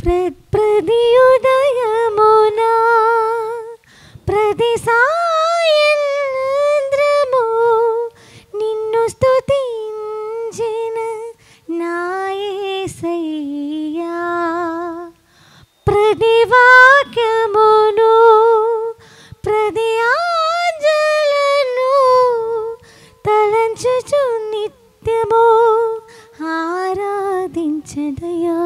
ప్రతి ఉదయమునా ప్రతి సాయంత్రము నిన్ను స్తుతించిన నా యేసయ్యా. ప్రతి వాక్యమును ప్రతి ఆంజలను తలంచుచు నిత్యము ఆరాధించదయా.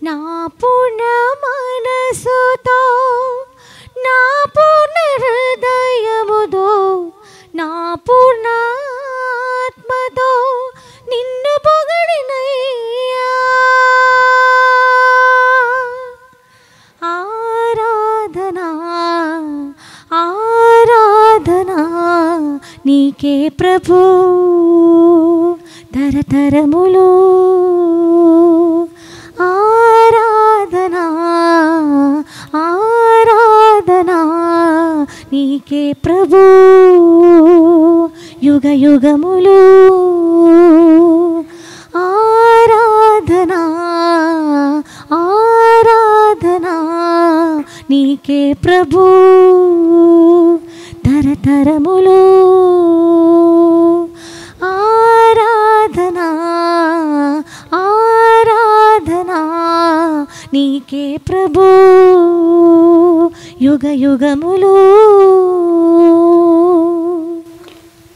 నా పూర్ణ మనసుతో నా పూర్ణ హృదయముతో నా పూర్ణ ఆత్మతో నిన్ను పొగడినయ్యా. ఆరాధనా ఆరాధనా నీకే ప్రభు తరతరములు. ఆరాధనా ఆరాధనా నీకే ప్రభు యుగ యుగములు. ఆరాధనా ఆరాధనా నీకే ప్రభు తరతరములు. ఆరాధనా ఆరాధనా నీకే ప్రభు యుగ యుగములు.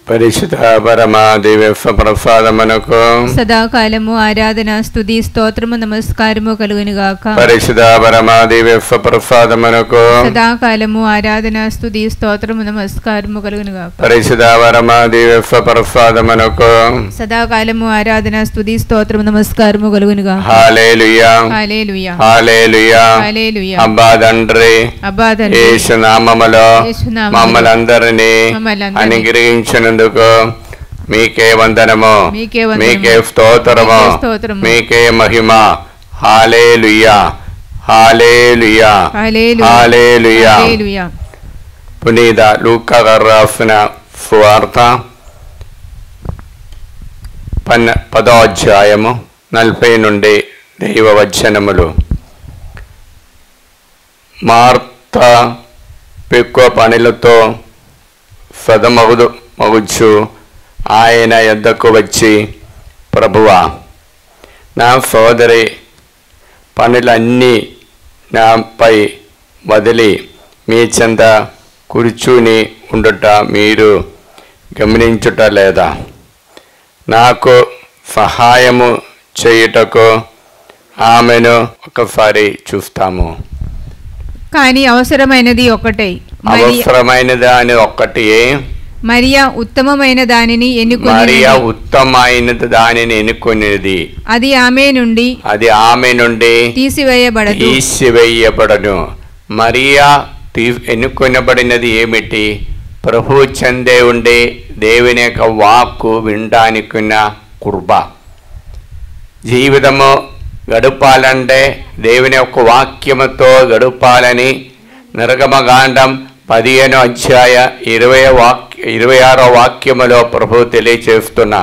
పరిశుద్ధ పరమా దివ్య ప్రసాదమునకు సదాకాలము ఆరాధన స్తుతి స్తోత్రము నమస్కారము కలుగును గాక. పరిశుద్ధ పరమా దివ్య ప్రసాదమునకు సదాకాలము ఆరాధన స్తుతి స్తోత్రము నమస్కారము కలుగును గాక. పరిశుద్ధ పరమా దివ్య ప్రసాదమునకు సదాకాలము ఆరాధన స్తుతి స్తోత్రము నమస్కారము కలుగును గాక. హల్లెలూయా హల్లెలూయా హల్లెలూయా. హల్లెలూయా. అబ్బా తండ్రి యేసు నామములో మమ్మల్ందరినీ అనుగ్రహించినందుకు మీకే వందనము, మీకే స్తోత్రము, మీకే మహిమ. హల్లెలూయా హల్లెలూయా హల్లెలూయా. పునీత లూకా గారు రాసిన సువార్త 10వ అధ్యాయము 40 నుండి దైవవచనములు. మార్త ఎక్కువ పనులతో సదమగుచు ఆయన యొద్దకు వచ్చి, ప్రభువా, నా సోదరి పనులన్నీ నాపై వదిలి మీ చెంత కూర్చుని ఉండుట మీరు గమనించుట లేదా? నాకు సహాయము చేయుటకు ఆమెను ఒకసారి చూస్తాము. కానీ అవసరమైనది ఒకటే. అవసరమైనది అని ఒక్కటి. మరియా ఉత్తమమైన దానిని ఎన్నుకొనిది. అది ఆమె నుండి తీసివేయబడను. మరియా ఎన్నుకొనబడినది ఏమిటి? ప్రభు చెందే ఉండే దేవుని యొక్క వాక్కు వినడానికున్న కృప. జీవితము గడపాలంటే దేవుని యొక్క వాక్యముతో గడపాలని నిర్గమకాండం 15వ అధ్యాయ 26వ వాక్యములో ప్రభు తెలియచేస్తున్నా.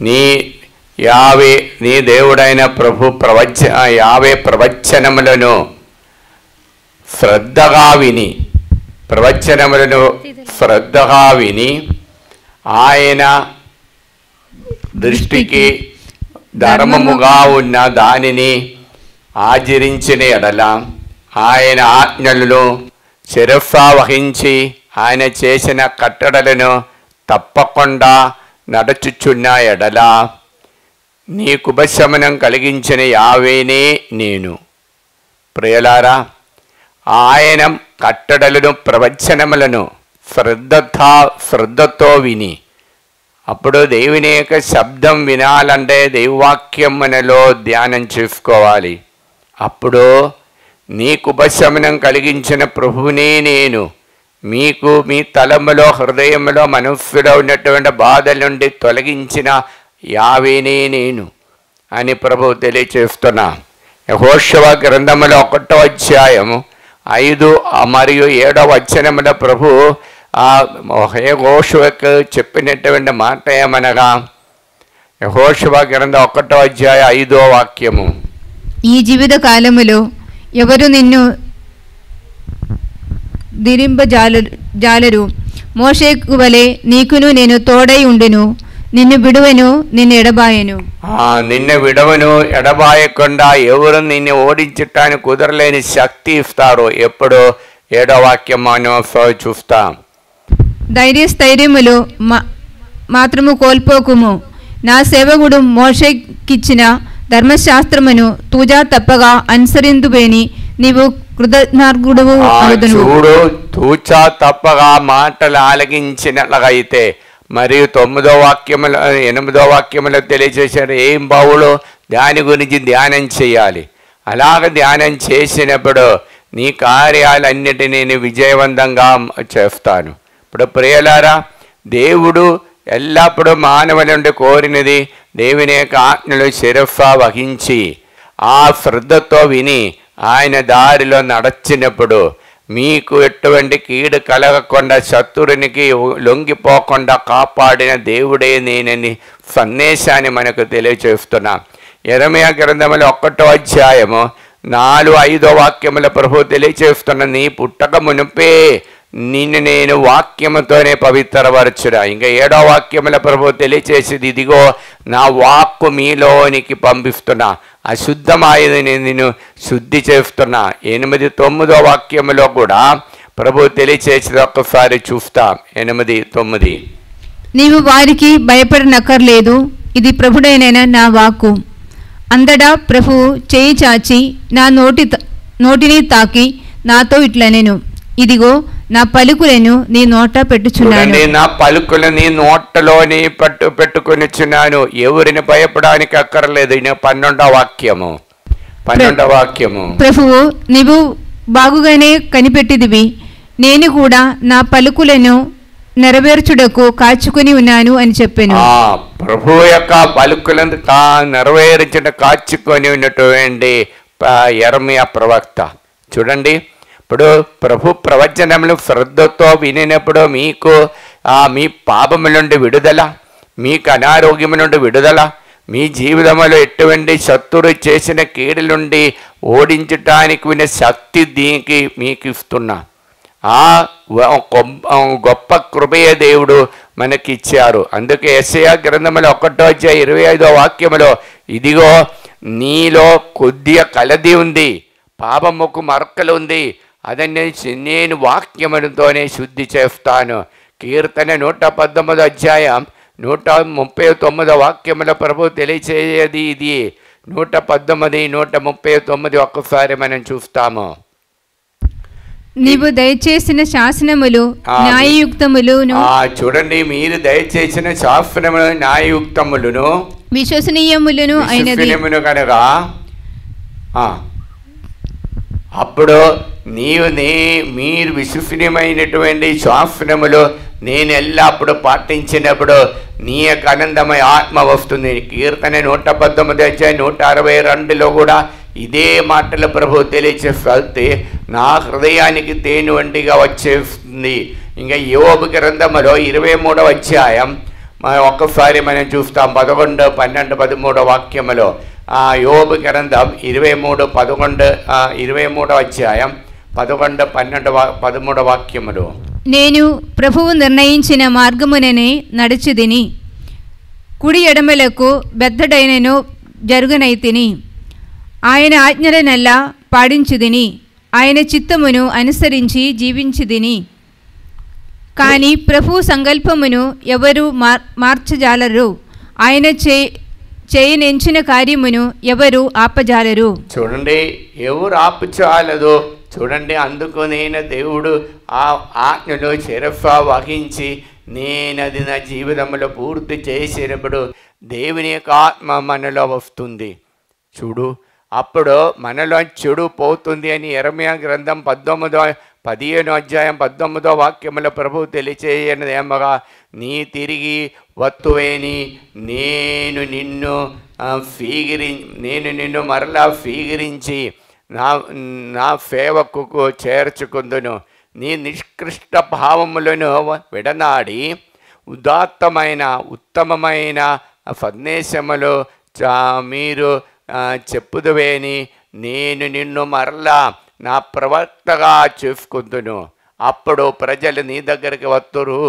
నీ దేవుడైన ప్రభు యావే ప్రవచనములను శ్రద్ధగా విని ఆయన దృష్టికి ధర్మముగా ఉన్న దానిని ఆచరించిన ఎడల, ఆయన ఆజ్ఞలను శిరస్సా వహించి ఆయన చేసిన కట్టడలను తప్పకుండా నడుచుచున్న ఎడల, నీకు ఉపశమనం కలిగించిన యావేనే నేను. ప్రియలారా, ఆయన కట్టడలను ప్రవచనములను శ్రద్ధతో విని, అప్పుడు దేవుని యొక్క శబ్దం వినాలంటే దైవవాక్యం మనలో ధ్యానం చేసుకోవాలి. అప్పుడు నీకు ఉపశమనం కలిగించిన ప్రభువునే నేను, మీకు మీ తలములో హృదయంలో మనస్సులో ఉన్నటువంటి బాధల నుండి తొలగించిన యావేనే నేను అని ప్రభు తెలియచేస్తున్నా. యెహోషువ గ్రంథములో 1వ అధ్యాయము 5 మరియు 7వ వచనముల ప్రభు యెహోషువకు చెప్పినటువంటి మాట ఏమనగా, యెహోషువ గ్రంథం 1వ అధ్యాయం 5వ వాక్యము, ఈ జీవిత కాలములో ఎవరు నిన్ను జాలరు. మోషేకు వలె నీకును నేను తోడై ఉండును, నిన్ను విడువను, నిన్ను ఎడబాయను. నిన్ను విడవను, ఎడబాయకుండా ఎవరు నిన్ను ఓడించటానికి కుదరలేని శక్తి ఇస్తారు. ఎప్పుడు 7వ వాక్యం మనం చూస్తాం. ధైర్యస్థైర్యములు మాత్రము కోల్పోకుము. నా సేవకుడు మోషేకిచ్చిన ధర్మశాస్త్రమును తూజా తప్పగా అనుసరిందువేని నీవు కృతజ్ఞార్గుడవు అవుదును. చూడు, తూచా తప్పగా మాటలు ఆలగించినట్లయితే మరియు 9వ వాక్యములో 8వ వాక్యములో తెలియజేశారు ఏం బావులో దాని గురించి ధ్యానం చేయాలి. అలాగ ధ్యానం చేసినప్పుడు నీ కార్యాలన్నిటినీ నేను విజయవంతంగా చేస్తాను. ఇప్పుడు ప్రియలారా, దేవుడు ఎల్లప్పుడూ మానవుల నుండి కోరినది దేవుని యొక్క ఆజ్ఞలు శిరఫా వహించి ఆ శ్రద్ధతో విని ఆయన దారిలో నడచినప్పుడు మీకు ఎటువంటి కీడు కలగకుండా శత్రునికి లొంగిపోకుండా కాపాడిన దేవుడే నేనని సందేశాన్ని మనకు తెలియచేస్తున్నా. యెరెమయా గ్రంథములో 1వ అధ్యాయము 4-5 వాక్యముల ప్రభు తెలియచేస్తున్న నీ పుట్టక మునుపే నిన్ను నేను వాక్యముతోనే పవిత్రపరచురా. ఇంకా 7వ వాక్యముల ప్రభు తెలియచేసేది ఇదిగో నా వాక్కు మీలోనికి పంపిస్తున్నా, అశుద్ధమాయది నేను శుద్ధి చేస్తున్నా. 8-9 వాక్యములో కూడా ప్రభు తెలియచేసేది ఒక్కసారి చూస్తాం. 8-9 నీవు వారికి భయపడనక్కర్లేదు, ఇది ప్రభుడైన నా వాక్కు. అందడా ప్రభువు చేయి చాచి నా నోటిని తాకి నాతో ఇట్లనెను, ఇదిగో నా పలుకులను నీ నోట పెట్టుచున్నాను. నా పలుకులు నీ నోటలోని పెట్టుకొనిచున్నాను. ఎవరిని భయపడానికి అక్కర్లేదు. 12వ వాక్యము ప్రభువు నీవు బాగుగానే కనిపెట్టిదివి, నేను కూడా నా పలుకులను నెరవేర్చుటకు కాచుకొని ఉన్నాను అని చెప్పాను. ప్రభు యొక్క పలుకులను నెరవేర్చుట కాచుకొని ఉన్నటువంటి యెరెమయా ప్రవక్త. చూడండి, ఇప్పుడు ప్రభు ప్రవచనములు శ్రద్ధతో వినినప్పుడు మీకు మీ పాపము నుండి విడుదల, మీకు అనారోగ్యము నుండి విడుదల, మీ జీవితంలో ఎటువంటి శత్రువు చేసిన కీడుల నుండి ఓడించటానికి విన శక్తి దీనికి మీకు ఇస్తున్నా. ఆ గొప్ప కృపయ దేవుడు మనకిచ్చారు. అందుకే యెషయా గ్రంథములో 1వ అధ్యాయం 25వ వాక్యములో ఇదిగో నీలో కొద్దిగా కలది ఉంది, పాపముకు మరకలు ఉంది, అదని నేను వాక్యములతోనే శుద్ధి చేస్తాను. కీర్తన 119వ అధ్యాయం 139వ వాక్యముల ప్రభు తెలియచేయది ఇది. 119, 139 ఒక్కసారి మనం చూస్తాము. నీవు దయచేసిన శాసనములు న్యాయయుక్తములును. చూడండి, మీరు దయచేసిన శాసనములు న్యాయయుక్తములను విశ్వసనీయములను అయినది కనుక అప్పుడు మీరు విశ్వసనీయమైనటువంటి శాసనములు నేను ఎల్లప్పుడు పాటించినప్పుడు నీ యొక్క ఆనందమయ ఆత్మ వస్తుంది. కీర్తన 119 అధ్యాయం 162లో కూడా ఇదే మాటలు ప్రభు తెలియచేస్తే నా హృదయానికి తేను వంటిగా వచ్చేస్తుంది. ఇంకా యోబు గ్రంథములో 23వ అధ్యాయం ఒక్కసారి మనం చూస్తాం. 11, 12, 13 వాక్యములో యోబు గ్రంథం 23వ అధ్యాయం 11, 12, 13 వాక్యములు. నేను ప్రభువు నిర్ణయించిన మార్గముననే నడిచిదిని, కుడి ఎడమలకు బెత్తడైనను జరుగునైతిని. ఆయన ఆజ్ఞలనెల్లా పాటించుదిని, ఆయన చిత్తమును అనుసరించి జీవించుదిని. కానీ ప్రభు సంకల్పమును ఎవరు మార్చజాలరు, ఆయన చేయనెంచిన కార్యమును ఎవరు ఆపజాలరు. చూడండి, ఎవరు ఆపజాలదు. చూడండి, అందుకు నేను దేవుడు ఆ ఆజ్ఞను శిరఫా వహించి నేనది నా జీవితంలో పూర్తి చేసినప్పుడు దేవుని యొక్క ఆత్మ మనలో వస్తుంది. చూడు, అప్పుడు మనలో చెడు పోతుంది అని యెరెమయా గ్రంథం 15వ అధ్యాయం 19వ వాక్యముల ప్రభు తెలియచేయనది ఏమగా, నీ తిరిగి వత్తువేని నేను నిన్ను మరలా స్వీకరించి నా సేవకు చేర్చుకుందును. నీ నిష్కృష్ట భావములను విడనాడి ఉత్తమమైన సందేశములు మీరు చెప్పుదువేని నేను నిన్ను మరలా నా ప్రవక్తగా చేసుకుందును. అప్పుడు ప్రజలు నీ దగ్గరికి వస్తురు,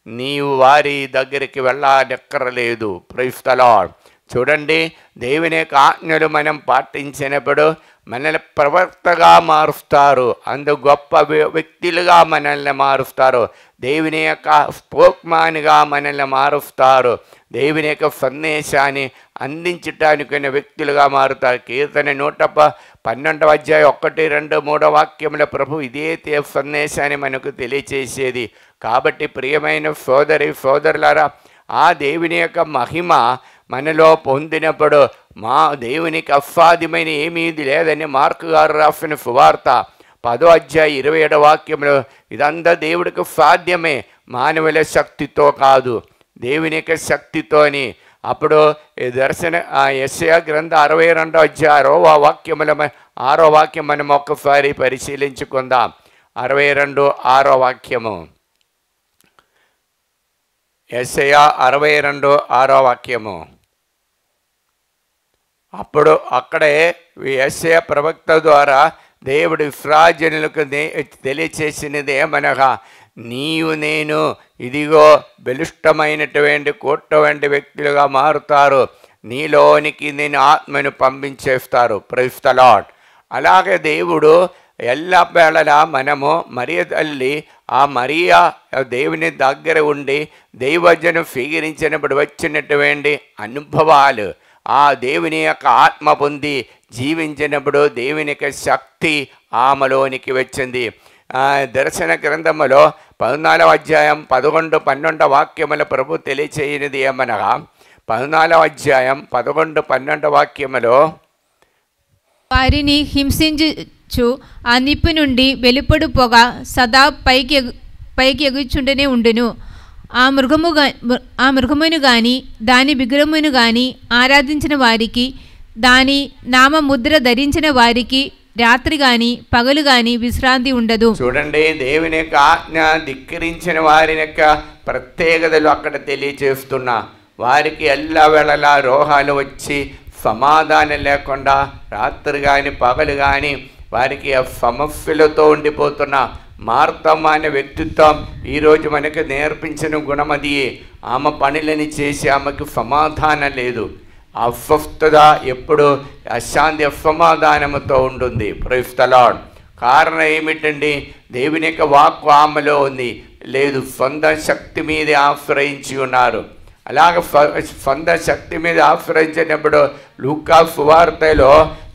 నీవు వారి దగ్గరికి వెళ్ళనక్కరలేదు. Praise the lord. చూడండి, దేవుని యొక్క ఆజ్ఞలు మనం పాటించినప్పుడు మనల్ని ప్రవక్తగా మారుస్తారు, అందు గొప్ప వ్యక్తులుగా మనల్ని మారుస్తారు, దేవుని యొక్క స్పోక్మాన్గా మనల్ని మారుస్తారు, దేవుని యొక్క సందేశాన్ని అందించటానికి వ్యక్తులుగా మారుతారు. కీర్తన 112వ అధ్యాయం 1, 2, 3 వాక్యముల ప్రభు ఇదే సందేశాన్ని మనకు తెలియచేసేది. కాబట్టి ప్రియమైన సోదరులారా, ఆ దేవుని యొక్క మహిమ మనలో పొందినప్పుడు మా దేవునికి అసాధ్యమైన ఏమీ లేదని మార్కు గారు రాసిన సువార్త 10వ అధ్యాయం 27వ వాక్యంలో, ఇదంతా దేవుడికి సాధ్యమే, మానవుల శక్తితో కాదు, దేవుని యొక్క శక్తితోని. అప్పుడు యెషయా గ్రంథ 62వ అధ్యాయం 6వ వాక్యం మనం ఒక్కసారి పరిశీలించుకుందాం. 62:6 వాక్యము. యెషయా 62:6 వాక్యము. అప్పుడు అక్కడే యెషయా ప్రవక్త ద్వారా దేవుడు ఇశ్రాయేలులకు తెలియచేసినది ఏమనగా, నీవు నేను ఇదిగో బలిష్టమైనటువంటి కోట వంటి వ్యక్తులుగా మారుతారు, నీలోనికి నేను ఆత్మను పంపించేస్తారు. Praise the Lord. అలాగే దేవుడు ఎల్లవేళలా మనము మరియ తల్లి, ఆ మరియా దేవుని దగ్గర ఉండి దైవజనం స్వీకరించినప్పుడు వచ్చినటువంటి అనుభవాలు, ఆ దేవుని యొక్క ఆత్మ పొంది జీవించినప్పుడు దేవుని యొక్క శక్తి ఆమెలోనికి వచ్చింది. దర్శన గ్రంథములో 14వ అధ్యాయం 11, 12 వాక్యముల ప్రభు తెలియచేయనిది ఏమనగా, 14వ అధ్యాయం 11, 12 వాక్యములో, వారిని హింసించు ఆ నిప్పు నుండి వెలుపడు పొగ సదా పైకి ఎగుచుంటూనే ఉండును. ఆ మృగమును గాని దాని విగ్రహమును గాని ఆరాధించిన వారికి, దాని నామ ముద్ర ధరించిన వారికి రాత్రి గాని పగలు గాని విశ్రాంతి ఉండదు. చూడండి, దేవుని యొక్క ఆజ్ఞ ధిక్కరించిన వారి యొక్క ప్రత్యేకతలు అక్కడ తెలియచేస్తున్నా. వారికి ఎల్లవేళలా రోగాలు వచ్చి సమాధానం లేకుండా రాత్రి కానీ పగలు కానీ వారికి సమస్యలతో ఉండిపోతున్న మార్తమ్మ అనే వ్యక్తిత్వం ఈరోజు మనకు నేర్పించిన గుణమది. ఆమె పనులని చేసి ఆమెకు సమాధానం లేదు, అస్వస్థత ఎప్పుడు అశాంతి అసమాధానంతో ఉంటుంది. Praise the Lord. కారణం ఏమిటండి? దేవుని యొక్క వాక్కు ఆమెలో ఉంది లేదు, సొంత శక్తి మీద ఆశ్రయించి ఉన్నారు. అలాగే సొంత శక్తి మీద ఆశ్రయించినప్పుడు లూకా సువార్తలో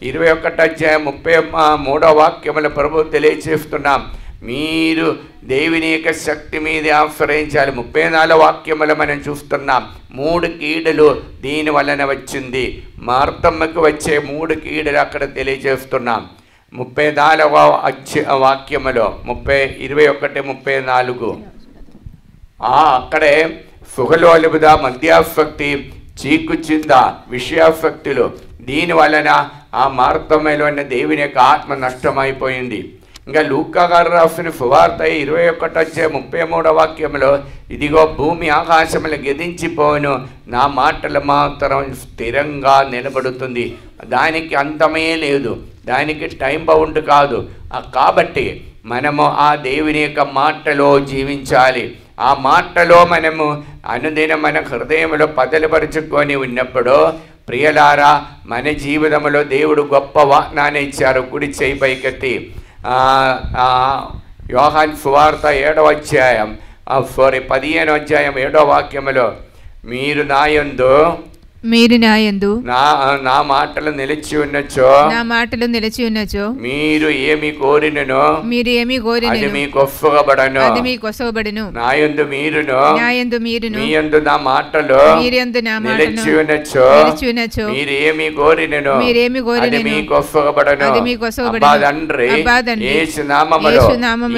21వ అధ్యాయం 33వ వాక్యముల ప్రభు తెలియచేస్తున్నాం, మీరు దేవుని యొక్క శక్తి మీద ఆశ్రయించాలి. 34వ వాక్యములు మనం చూస్తున్నాం, 3 కీడులు దీని వలన వచ్చింది. మార్తమ్మకు వచ్చే 3 కీడులు అక్కడ తెలియజేస్తున్నాం. 34వ వాక్యములో 21, 34 అక్కడే సుఖలోలుబుద, మద్యాసక్తి, చీకుచింద, విషయాసక్తులు దీని వలన ఆ మార్తమ్మలోని దేవుని యొక్క ఆత్మ నష్టమైపోయింది. ఇంకా లూకా గారు రాసిన సువార్త 21వ అధ్యాయం 33వ వాక్యంలో, ఇదిగో భూమి ఆకాశములు గతించిపోను, నా మాటలు మాత్రం స్థిరంగా నిలబడుతుంది. దానికి అంతమే లేదు, దానికి టైం బౌండ్ కాదు. కాబట్టి మనము ఆ దేవుని యొక్క మాటలో జీవించాలి. ఆ మాటలో మనము అనుదినం మన హృదయంలో పదలుపరుచుకొని ఉన్నప్పుడు, ప్రియలారా, మన జీవితంలో దేవుడు గొప్ప వాగ్దానం ఇచ్చారు. కుడి చేయి పైకెత్తి యోహాను సువార్త 7వ అధ్యాయం 15వ అధ్యాయం 7వ వాక్యములో, మీరు నాయందు నా మాటలు నిలిచి ఉన్నచో మీరు ఏమి కోరినో అది మీకు ఒప్పగబడను. నాయందు మీరును మీయందు నా మాటలు నిలిచి ఉన్నచో మీరు ఏమి కోరినో అది మీకు ఒప్పగబడను. తండ్రి యేసు నామములో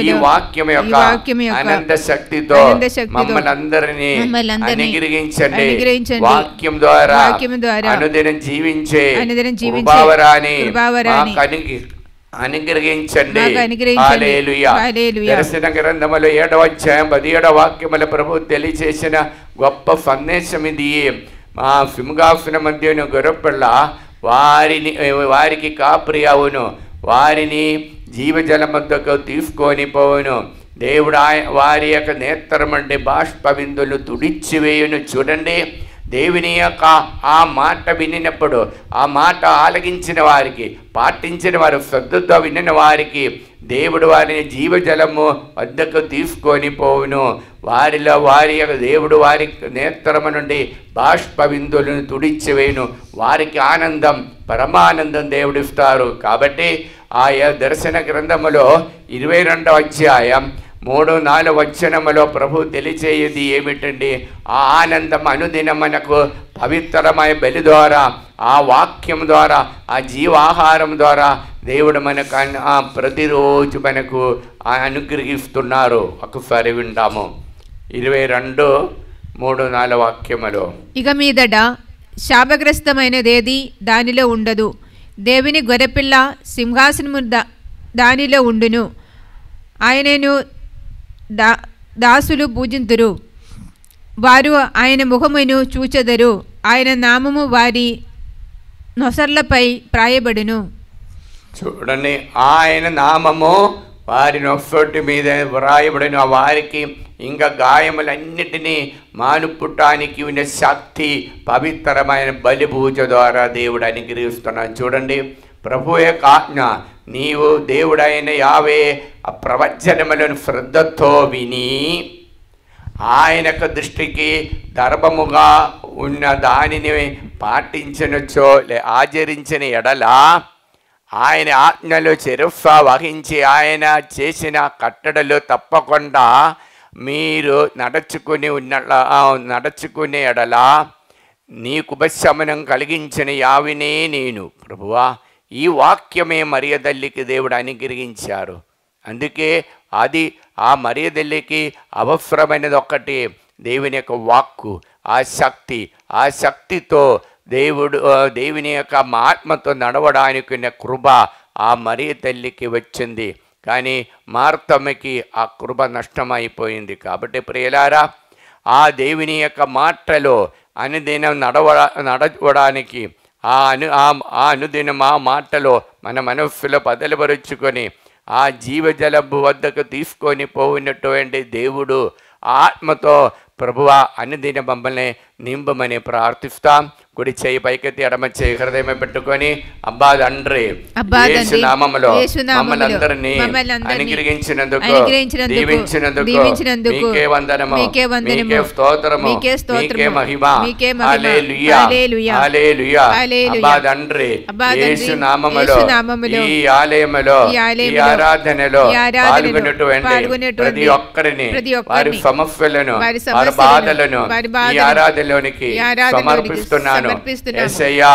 ఈ వాక్యం యొక్క అనంత శక్తితో మమ్మల్ని అందరినీ అనుగ్రహించండి. వాక్యం ద్వారా అనుదినం జీవించే కృపావరాన్ని అనుగ్రహించండి. హల్లెలూయా. దర్శన గ్రంథములో 7వ అధ్యాయం 17వ వాక్యముల ప్రభు తెలియచేసిన గొప్ప సందేశం ఇది. ఆ సింహాసన మధ్యను గొర్రెపిల్ల వారికి కాపురి అవును, వారిని జీవజలమద్దకు తీసుకొని పోవును. దేవుడు వారి యొక్క నేత్రం అంటే బాష్ప బిందులు తుడిచివేయును. చూడండి, దేవుని యొక్క ఆ మాట వినినప్పుడు, ఆ మాట ఆలకించిన వారికి, పాటించిన వారు, శ్రద్ధతో వినిన వారికి దేవుడు వారిని జీవజలము వద్దకు తీసుకొని పోవును. వారిలో వారి యొక్క దేవుడు వారి నేత్రము నుండి బాష్ప బిందులను తుడిచివేయును. వారికి ఆనందం, పరమానందం దేవుడిస్తారు. కాబట్టి ఆయా దర్శన గ్రంథములో 22వ అధ్యాయం 3-4 వచనములో ప్రభు తెలియచేది ఏమిటండి? ఆ ఆనందం అనుదినం మనకు పవిత్రమైన బలి ద్వారా, ఆ వాక్యం ద్వారా, ఆ జీవాహారం ద్వారా దేవుడు మనకు ప్రతిరోజు మనకు అనుగ్రహిస్తున్నారు. ఒకసారి వింటాము 22:3-4 వాక్యములో. ఇక మీదట శాపగ్రస్తమైనదేది దానిలో ఉండదు. దేవుని గొర్రెపిల్ల సింహాసనము దానిలో ఉండును. ఆయనను దాసులు పూజింతురు. వారు ఆయన ముఖమును చూచెదరు. ఆయన నామము వారి నొసర్లపై ప్రాయబడును. చూడండి, ఆయన నామము వారి నొసటి మీద వ్రాయబడిన వారికి ఇంకా గాయములన్నిటినీ మానుపుటానికి ఉన్న శక్తి పవిత్రమైన బలి పూజ ద్వారా దేవుడు అనుగ్రహిస్తున్నాడు. చూడండి, ప్రభు యొక్క ఆజ్ఞ, నీవు దేవుడైన యావే ఆ ప్రవచనములను శ్రద్ధతో విని ఆయన దృష్టికి ధర్మముగా ఉన్న దానిని పాటించనొచ్చో ఆచరించిన ఎడల, ఆయన ఆజ్ఞలు శిరస్సు వహించి ఆయన చేసిన కట్టడలు తప్పకుండా మీరు నడుచుకునే ఎడల నీకు ఉపశమనం కలిగించిన యావినే నేను. ప్రభువా, ఈ వాక్యమే మరియదల్లికి దేవుడు అనుగ్రహించారు. అందుకే అది ఆ మరియదల్లికి అవసరమైనది ఒక్కటి, దేవుని యొక్క వాక్కు, ఆ శక్తితో దేవుని యొక్క ఆత్మతో నడవడానికి ఉన్న కృప ఆ మరియ తల్లికి వచ్చింది. కానీ మార్తమ్మకి ఆ కృప నష్టమైపోయింది. కాబట్టి ప్రియులారా, ఆ దేవుని యొక్క మాటలో అనుదినం నడవడానికి ఆ అనుదినం ఆ మాటలో మన మనస్సులో బదలుపరుచుకొని ఆ జీవజలపు వద్దకు తీసుకొని పోయినటువంటి దేవుడు ఆత్మతో ప్రభువా అనుదిన మమ్మల్ని నింపమని ప్రార్థిస్తాం. కుడి చేయి పైకెత్తి ఎడమ చేయి హృదయం పెట్టుకొని, అబ్బా తండ్రి, యేసు నామములో మమ్మల్ని అందరినీ అనుగ్రహించినందుకు, దీవించినందుకు మీకే వందనము, మీకే స్తోత్రము, మీకే మహిమ. హల్లెలూయా, హల్లెలూయా. అబ్బా తండ్రి, యేసు నామములో ఈ ఆలయములో ఈ ఆరాధనలో పాల్గొన్నటువంటి ప్రతి ఒక్కరిని, వారి సమస్యలను, వారి బాధలను ఈ ఆరాధనలోనికి సమర్పిస్తున్నాను. యేసయ్యా,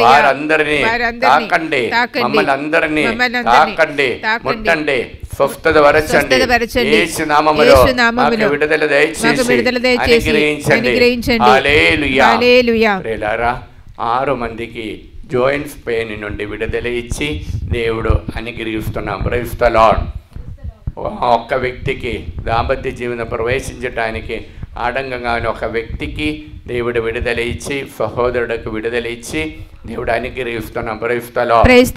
వారందరినీ తాకండి, మమ్మల్ని అందరినీ తాకండి, ముట్టండి, స్వస్థత వరచండి. యేసు నామములో మాకు విడుదల దయచేసి అనుగ్రహించండి. హల్లెలూయా. ప్రియులారా, 6 మందికి జాయింట్స్ పెయిన్ నుండి విడుదల ఇచ్చి దేవుడు అనుగ్రహిస్తున్నాం. Praise the lord. ఒక్క వ్యక్తికి దాంపత్య జీవనం ప్రవేశించడానికి ఆటంకంగా ఒక వ్యక్తికి దేవుడు విడుదల ఇచ్చి, సహోదరుడికి విడుదల ఇచ్చి దేవుడు అనుగ్రహిస్తున్నాం. Praise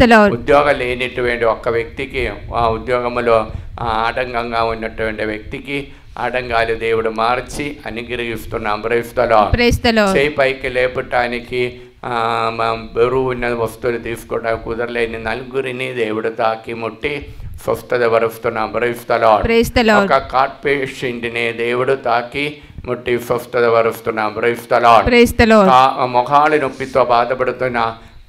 the lord. ఉద్యోగం లేనిటువంటి ఒక్క వ్యక్తికి, ఆ ఉద్యోగంలో ఆటంకంగా ఉన్నటువంటి వ్యక్తికి ఆటంకాలు దేవుడు మార్చి అనుగ్రహిస్తున్నాం. Praise the Lord. చేయి పైకి లేపటానికి బరువు ఉన్న వస్తువులు తీసుకోవడానికి కుదరలేని నలుగురిని దేవుడు తాకి ముట్టి స్వస్థత వరుస్తున్నాం. Praise the Lord. ఒక కార్డ్ పేషెంట్ని దేవుడు తాకి ముట్టి స్వస్థత వరుస్తున్నాం. Praise the lord. మొఖాలు నొప్పితో బాధపడుతున్న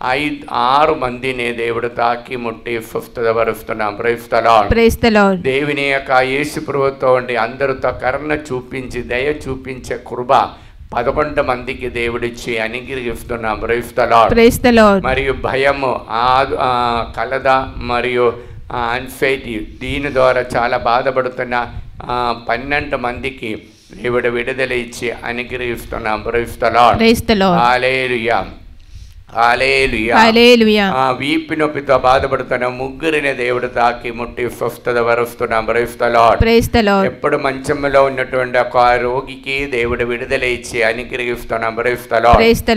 6 మందిని దేవుడు తాకి ముట్టి స్వస్థత వరుస్తున్నాం. Praise the lord. దేవుని యొక్క యేసు ప్రభుతో ఉండి అందరితో కరుణ చూపించి దయ చూపించే కృప 11 మందికి దేవుడిచ్చి అనుగ్రహిస్తున్నాం. Praise the Lord. మరియు భయము, కలద మరియు అన్ఫైటీ, దీని ద్వారా చాలా బాధపడుతున్న 12 మందికి దేవుడు విడుదల ఇచ్చి అనుగ్రహిస్తున్నాం. Praise the Lord. Hallelujah, hallelujah. వీపు నొప్పితో బాధపడుతున్న 3 దేవుడు తాకి ముట్టి స్వస్థత వరుస్తున్నాం. Praise the lord. ఎప్పుడు మంచంలో ఉన్నటువంటి ఒక రోగికి దేవుడు విడుదల ఇచ్చి అనుగ్రహిస్తున్నాం. Praise the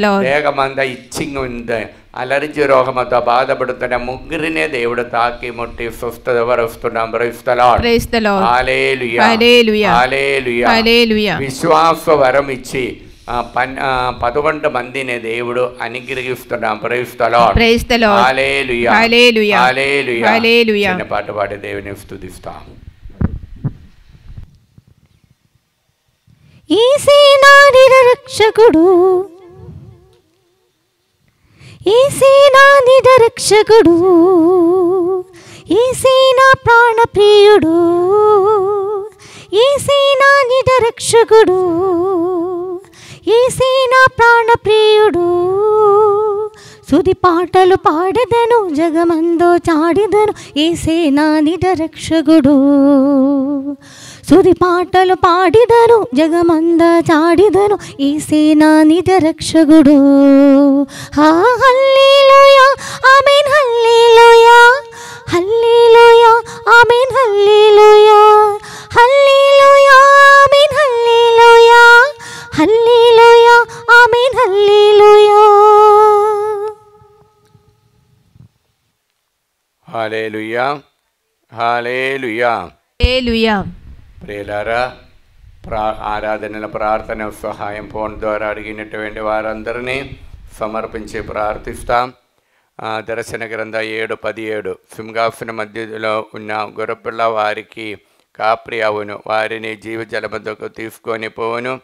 Lord. దేహమంతా ఇచ్చింగ్ ఉంది, అలర్జీ రోగంతో బాధపడుతున్న ముగ్గురినే దేవుడు తాకి ముట్టి స్వస్థత వరుస్తున్నాం. Praise the Lord. Hallelujah, Hallelujah. Hallelujah. Hallelujah. విశ్వాస వరం ఇచ్చి 11 మందిని దేవుడు అనుగ్రహిస్తున్నాం. Praise the lord. Praise the Lord. Hallelujah, Hallelujah. Hallelujah. Hallelujah. చిన్న పాట పాడి దేవుని స్తుతిస్తాం. ఈసేనాని రక్షకుడు, ఈసేనాని రక్షకుడు, ఈసేనా ప్రాణప్రియుడు, ఈసేనాని రక్షకుడు, ఈసేనా ప్రాణప్రియుడు. సుది పాటలు పాడెదను, జగమందో చాడిదను, ఈసేనాని రక్షకుడు. సుది పాటలు పాడిదను, జగమంద చాడిదను, ఈసేనాని రక్షకుడు. హల్లెలూయా, ఆమేన్, హల్లెలూయా, హల్లెలూయా, ఆమేన్, హల్లెలూయా, హల్లెలూయా, ఆమేన్, హల్లెలూయా, హల్లెలూయా, ఆమేన్, హల్లెలూయా. హల్లెలూయా, హల్లెలూయా. Hallelujah. ప్రియులారా, ఆరాధనల ప్రార్థన సహాయం ఫోన్ ద్వారా అడిగినటువంటి వారందరినీ సమర్పించి ప్రార్థిస్తాం. దర్శన గ్రంథ 7:17 సింహాసన మధ్యలో ఉన్న గొర్రెపిల్ల వారికి కాపరి అవును, వారిని జీవజలమద్దకు తీసుకొని పోవును,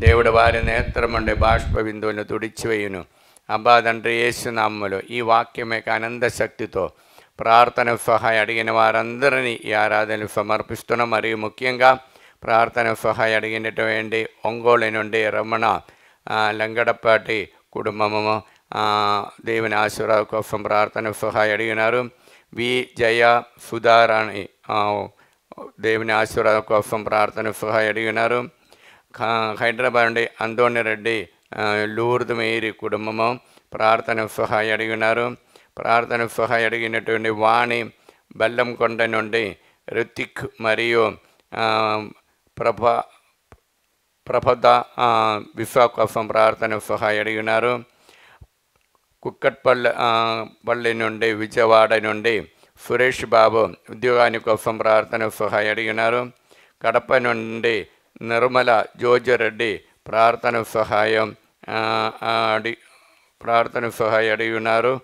దేవుడు వారి నేత్రముండే బాష్ప బిందువును తుడిచివేయును. అబ్బా తండ్రి యేసు నామములో ఈ వాక్యం యొక్క ఆనంద శక్తితో ప్రార్థన సహాయం అడిగిన వారందరినీ ఈ ఆరాధనలు సమర్పిస్తున్నాం. మరియు ముఖ్యంగా ప్రార్థన సహాయం అడిగినటువంటి ఒంగోలు నుండి రమణ లంగడపాటి కుటుంబము దేవుని ఆశీర్వాదం కోసం ప్రార్థన సహాయం అడిగినారు. వి జయ సుధారాణి దేవుని ఆశీర్వాదం కోసం ప్రార్థన సహాయం అడిగినారు. హైదరాబాద్ నుండి అందోని రెడ్డి లూర్దు మేరీ కుటుంబము ప్రార్థన సహాయం అడిగినారు. ప్రార్థన సహాయం అడిగినటువంటి వాణి బెల్లంకొండ నుండి రితిక్ మరియు ప్రపద విశ్వ కోసం ప్రార్థన సహాయం అడిగినారు. కుక్కట్పల్లి నుండి విజయవాడ నుండి సురేష్ బాబు ఉద్యోగాని కోసం ప్రార్థన సహాయం అడిగినారు. కడప నుండి నిర్మల జోజిరెడ్డి ప్రార్థన సహాయం అడిగినారు.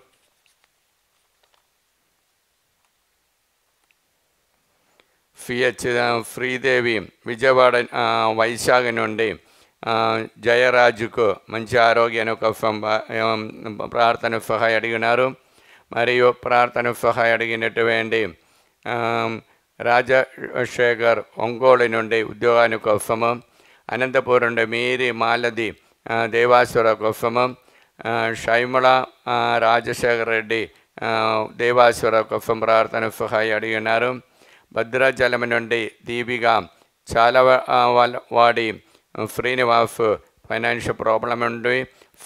శ్రీదేవి విజయవాడ వైశాఖ నుండి జయరాజుకు మంచి ఆరోగ్యాన్ని కోసం ప్రార్థన సహాయం అడిగినారు. మరియు ప్రార్థన సహాయం అడిగినటువంటి రాజశేఖర్ ఒంగోలు నుండి ఉద్యోగాని కోసము, అనంతపురం నుండి మీరి మాలది దేవాసుర కోసము, షైమళ రాజశేఖర్ రెడ్డి దేవాసుర కోసం ప్రార్థన సహాయం అడిగినారు. భద్రాచలం నుండి దీపిగా చాలా వాడి శ్రీనివాస్ ఫైనాన్షియల్ ప్రాబ్లం నుండి,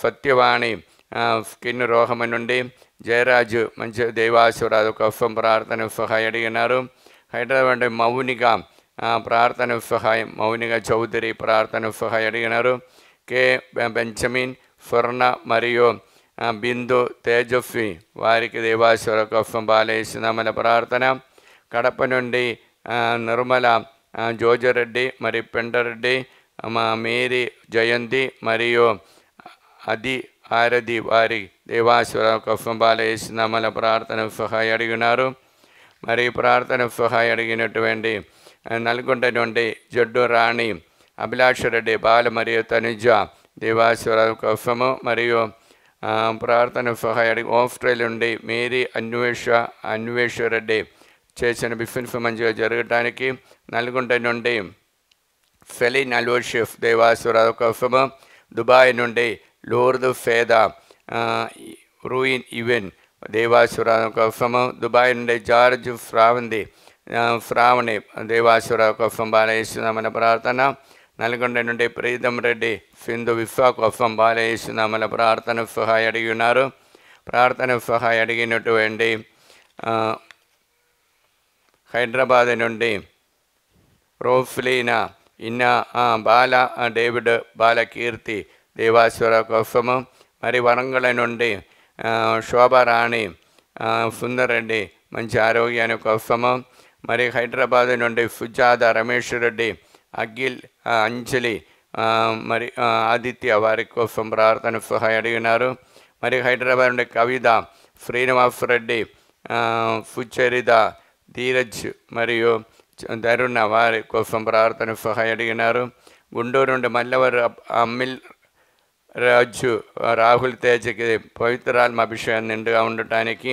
సత్యవాణి స్కిన్ రోగం నుండి, జయరాజు మంచి దేవాసురాజు కోసం ప్రార్థన సహాయం అడిగినారు. హైదరాబాద్ మౌనిక ప్రార్థన సహాయం, మౌనిక చౌదరి ప్రార్థన సహాయం అడిగినారు. కె బెంజమిన్ స్వర్ణ మరియు బిందు తేజస్వి వారికి దేవాసుర కోసం బాలేసినామల ప్రార్థన. కడప నుండి నిర్మల జోజరెడ్డి మరియు పెండరెడ్డి మేరీ జయంతి మరియు ఆరది వారి దేవాసుర కోసం బాలేసినామల ప్రార్థన సహాయం అడిగినారు. మరియు ప్రార్థన సహాయం అడిగినటువంటి నల్గొండ నుండి జడ్డు రాణి అభిలాషరెడ్డి బాల మరియు తనుజ దేవాసుర కోసము. మరియు ప్రార్థన సహాయం అడిగి ఆస్ట్రేలియా నుండి మేరీ అన్వేషరెడ్డి చేసిన బిజినెస్ మంచిగా జరగటానికి, నల్గొండ నుండి ఫెలిన్ అలోషిఫ్ దేవాసుర కోసము, దుబాయ్ నుండి లోర్దు ఫేద రూయిన్ ఈవెన్ దేవాసుర కోసము, దుబాయ్ నుండి జార్జ్ శ్రావణి దేవాసుర కోసం బాలయేసునామల ప్రార్థన. నల్గొండ నుండి ప్రీతం రెడ్డి సింధు విశ్వ కోసం బాలయేసునామల ప్రార్థన సహాయం అడిగి ఉన్నారు. ప్రార్థన సహాయం అడిగినటువంటి హైదరాబాద్ నుండి రోఫ్లీనా బాల డేవిడ్ బాలకీర్తి దేవాసుర కోసము. మరి వరంగల్ నుండి శోభారాణి, సుందర్ రెడ్డి మంచి ఆరోగ్యాన్ని కోసము, మరి హైదరాబాద్ నుండి సుజాత, రమేష్ రెడ్డి, అఖిల్, అంజలి, మరి ఆదిత్య వారి కోసం ప్రార్థన సహాయం అడిగినారు. మరి హైదరాబాద్ నుండి కవిత, శ్రీనివాస్ రెడ్డి, సుచరిత, ధీరజ్ మరియు తరుణ వారి కోసం ప్రార్థన సహాయం అడిగినారు. గుంటూరు నుండి మల్లవరు అమ్మిల్ రాజు, రాహుల్ తేజకి పవిత్రాత్మ అభిషేకం నిండుగా ఉండటానికి,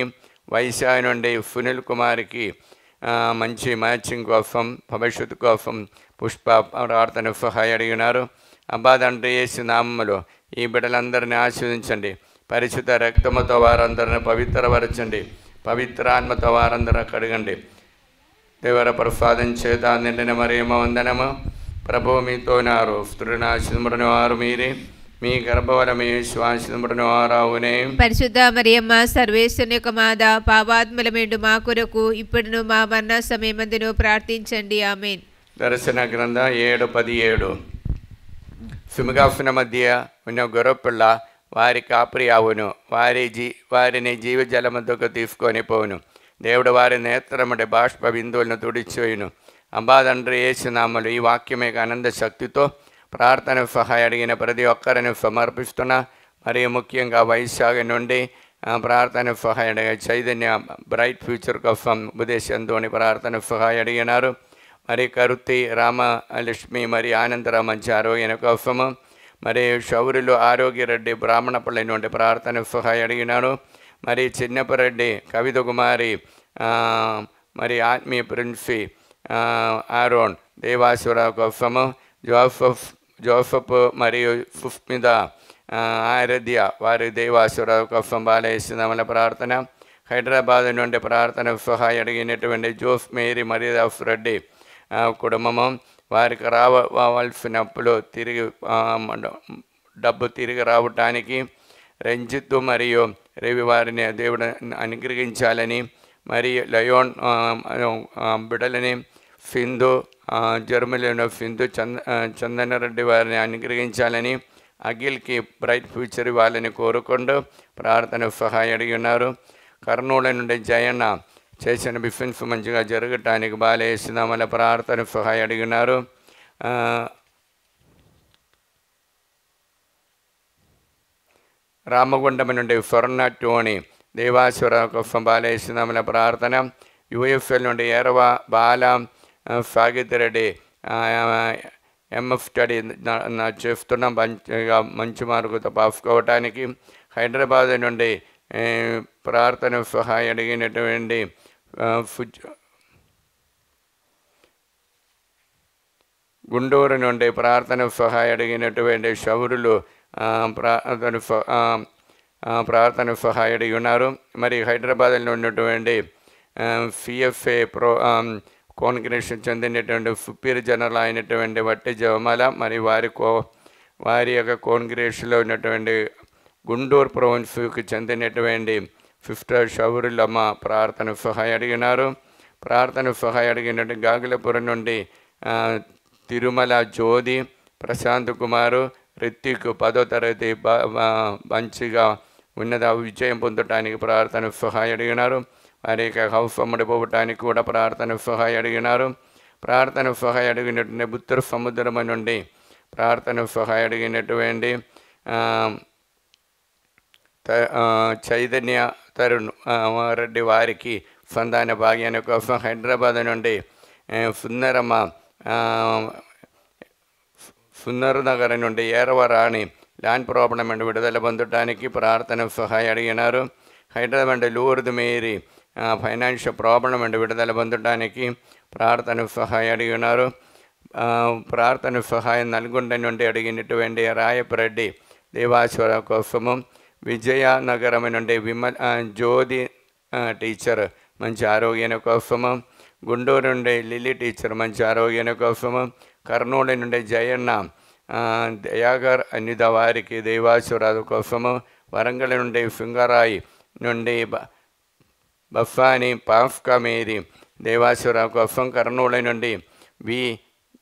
వైశాఖ నుండి సునీల్ కుమార్కి మంచి మ్యాచింగ్ కోసం, భవిష్యత్తు కోసం పుష్ప ప్రార్థన సహాయం అడిగినారు. అబ్బా తండ్రి యేసు నామములో ఈ బిడ్డలందరినీ ఆశీర్వదించండి. పరిశుద్ధ రక్తముతో వారందరిని పవిత్రపరచండి. పవిత్రాత్మతో వారందరూ కడగండి. దేవర ప్రసాదం చేత నిండిన మరియమ్మ వందనము. ప్రభువు మీతో ఉన్నారు. స్త్రీలను ఆశీర్వదించిన వారు మీరే, మీ గర్భఫలము యేసు ఆశీర్వదించిన వారవునే. పరిశుద్ధ మరియమ్మ సర్వేశ్వరుని యొక్క మాత, పాపాత్ములమేండు మా కొరకు ఇప్పుడును మా మరణ సమయమందును ప్రార్థించండి. ఆమేన్. దర్శన గ్రంథ 7:17. సింహాసన మధ్య ఉన్న గొర్రెపిల్ల వారి కాపరి అవును, వారిని జీవజలముద్దకు తీసుకొని పోవును. దేవుడు వారి నేత్రముడి బాష్ప బిందువులను తుడిచివేయును. అబ్బా తండ్రి యేసు నామములో ఈ వాక్యమే ఆనంద శక్తితో ప్రార్థన సహాయం అడిగిన ప్రతి ఒక్కరిని సమర్పిస్తున్నా. మరియు ముఖ్యంగా వైశాఖ నుండి ప్రార్థన సహాయం అడిగిన చైతన్య బ్రైట్ ఫ్యూచర్ కోసం ఉపదేశంతోని ప్రార్థన సహాయం అడిగినారు. మరి కరుతి, రామలక్ష్మి, మరి ఆనందరావు మంచి ఆరోగ్యం కోసము, మరి శౌరులు ఆరోగ్యరెడ్డి బ్రాహ్మణపల్లి నుండి ప్రార్థన సహాయం అడిగినాడు. మరి చిన్నపరెడ్డి, కవిత కుమారి, మరి ఆత్మీయ ప్రిన్సి ఆరోన్ దేవాసురావు కోసము, జోసఫ్ మరియు సుస్మిత, ఆరాధ్య వారి దేవాసురావు కోసం బాలయేసునామములో ప్రార్థన. హైదరాబాద్ నుండి ప్రార్థన సహాయం అడిగినటువంటి జోస్ మేరీ మరియదాస్ రెడ్డి కుటుంబము, వారికి రావాల్సిన అప్పులు డబ్బు తిరిగి రావటానికి రంజిత్ మరియు రవి వారిని దేవుడు అనుగ్రహించాలని, మరియు లయోన్ బిడలని సింధు, జర్మనీలో సింధు చందనరెడ్డి వారిని అనుగ్రహించాలని, అఖిల్కి బ్రైట్ ఫ్యూచర్ ఇవ్వాలని కోరుకుంటూ ప్రార్థన సహాయం అడిగి ఉన్నారు. కర్నూలు నుండి జయన్న చేసిన బిజినెస్ మంచిగా జరగటానికి బాలయేసునామములో ప్రార్థన సహాయం అడిగినారు. రామగుండం నుండి స్వర్ణ టోని దేవాసుర కోసం బాలయేసునామములో ప్రార్థన. యుఎఫ్ఎల్ నుండి ఏరవ బాల సాగితిరెడ్డి ఎంఎఫ్ స్టడీ చేస్తున్న మంచి మార్కుతో పాసుకోవటానికి. హైదరాబాద్ నుండి ప్రార్థన సహాయం అడిగినటువంటి గుంటూరు నుండి ప్రార్థన సహాయం అడిగినటువంటి శౌరులు ప్రార్థన సహాయం అడిగి ఉన్నారు. మరి హైదరాబాద్లో ఉన్నటువంటి సిఎఫ్ఏ కాంగ్రెషన్ చెందినటువంటి సుపీర్ జనరల్ అయినటువంటి వట్టి జవమల, మరి వారి యొక్క కాంగ్రెస్లో ఉన్నటువంటి గుంటూరు ప్రొవిన్స్కి చెందినటువంటి సిస్టర్ షౌరులమ్మ ప్రార్థన సహాయం అడిగినారు. ప్రార్థన సహాయం అడిగినట్టు గాగులపురం నుండి తిరుమల జ్యోతి, ప్రశాంత్ కుమారు, రిత్తిక్ 10వ తరగతి మంచిగా ఉన్నత విజయం పొందటానికి ప్రార్థన సహాయం అడిగినారు. వారి యొక్క హౌస్ అమ్ముడిపోవటానికి కూడా ప్రార్థన సహాయం అడిగినారు. ప్రార్థన సహాయం అడిగినటువంటి ఉత్తర సముద్రం నుండి ప్రార్థన సహాయం అడిగినటువంటి చైతన్య తరుణ్ రెడ్డి వారికి సంతాన భాగ్యాన్ని కోసం. హైదరాబాద్ నుండి సుందరమ్మ, సుందర్ నగర్ నుండి ఏరవరాణి ల్యాండ్ ప్రాబ్లం నుండి విడుదల పొందటానికి ప్రార్థన సహాయం అడిగినారు. హైదరాబాద్ నుండి లూర్ద్ మేరీ ఫైనాన్షియల్ ప్రాబ్లం నుండి విడుదల పొందటానికి ప్రార్థన సహాయం అడిగినారు. ప్రార్థన సహాయం నల్గొండ నుండి అడిగినటువంటి రాయపరెడ్డి దేవాశ్వర కోసము. విజయనగరం నుండి జ్యోతి టీచర్ మంచి ఆరోగ్యం కోసము. గుంటూరు నుండి లిల్లీ టీచర్ మంచి ఆరోగ్యం కోసము. కర్నూలు నుండి జయన్న, దయాగర్ అనిత వారికి దేవాశ్వరావు కోసము. వరంగల్ నుండి సింగరాయి నుండి బఫాని పాఫ్కా మేరీ దేవాశ్వరావు కోసం. కర్నూలు నుండి వి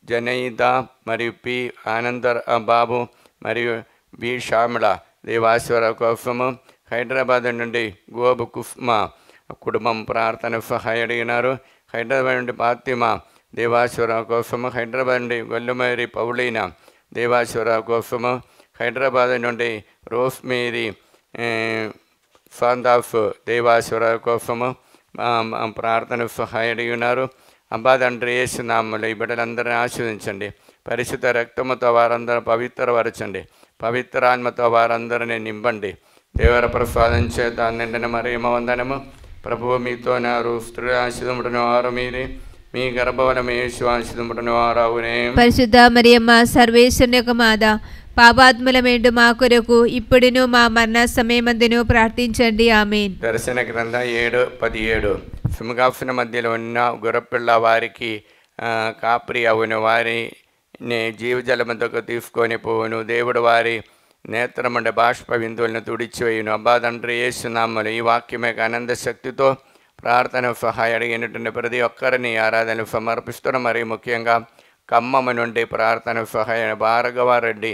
జనయిత మరియు పి ఆనంద బాబు మరియు వి శ్యామల దేవాశ్వరావు కోసము. హైదరాబాద్ నుండి గోబు కుఫ్మా కుటుంబం ప్రార్థన సహాయం అడిగినారు. హైదరాబాద్ నుండి ఫాతిమా దేవాశ్వరరావు కోసము, హైదరాబాద్ నుండి గొల్లమేరి పౌలీనా దేవాశ్వరరావు కోసము, హైదరాబాద్ నుండి రోస్మేరీ సాందాఫ్ దేవాశ్వరరావు కోసము ప్రార్థన సహాయం అడిగి ఉన్నారు. అబ్బా తండ్రి యేసు నామములో ఈ బిడ్డలందరినీ ఆశీర్వదించండి. పరిశుద్ధ రక్తముతో వారందరూ పవిత్రపరచండి. పవిత్రాత్మతో వారందరినీ నింపండి. దేవర ప్రసాదం చేత నిండిన మరియమ్మ వందనము. ప్రభువు మీతో నారు, స్త్రీ ఆశీర్వదింపబడిన వారు మీరే, మీ గర్భఫలము యేసు ఆశీర్వదింపబడిన వారు అవునే. పరిశుద్ధ మరియమ్మ సర్వేశ్వరుని యొక్క మాత, పాపాత్ములమేండు మా కొరకు ఇప్పుడును మా మరణ సమయమందును ప్రార్థించండి. ఆమేన్. దర్శన గ్రంథ 7:17 సింహాసన మధ్యలో ఉన్న గుర్రపిల్ల వారికి కాపరి అవును, వారిని జీవజలముతో తీసుకొని పోవును. దేవుడు వారి నేత్రమండ బాష్ప బిందువులను తుడిచివేయును. అబ్బా తండ్రి యేసు నామములో ఈ వాక్యం యొక్క ఆనంద శక్తితో ప్రార్థన సహాయం అడిగినటువంటి ప్రతి ఒక్కరిని ఆరాధనలు సమర్పిస్తున్నాం. మరియు ముఖ్యంగా ఖమ్మం నుండి ప్రార్థన సహాయం భార్గవారెడ్డి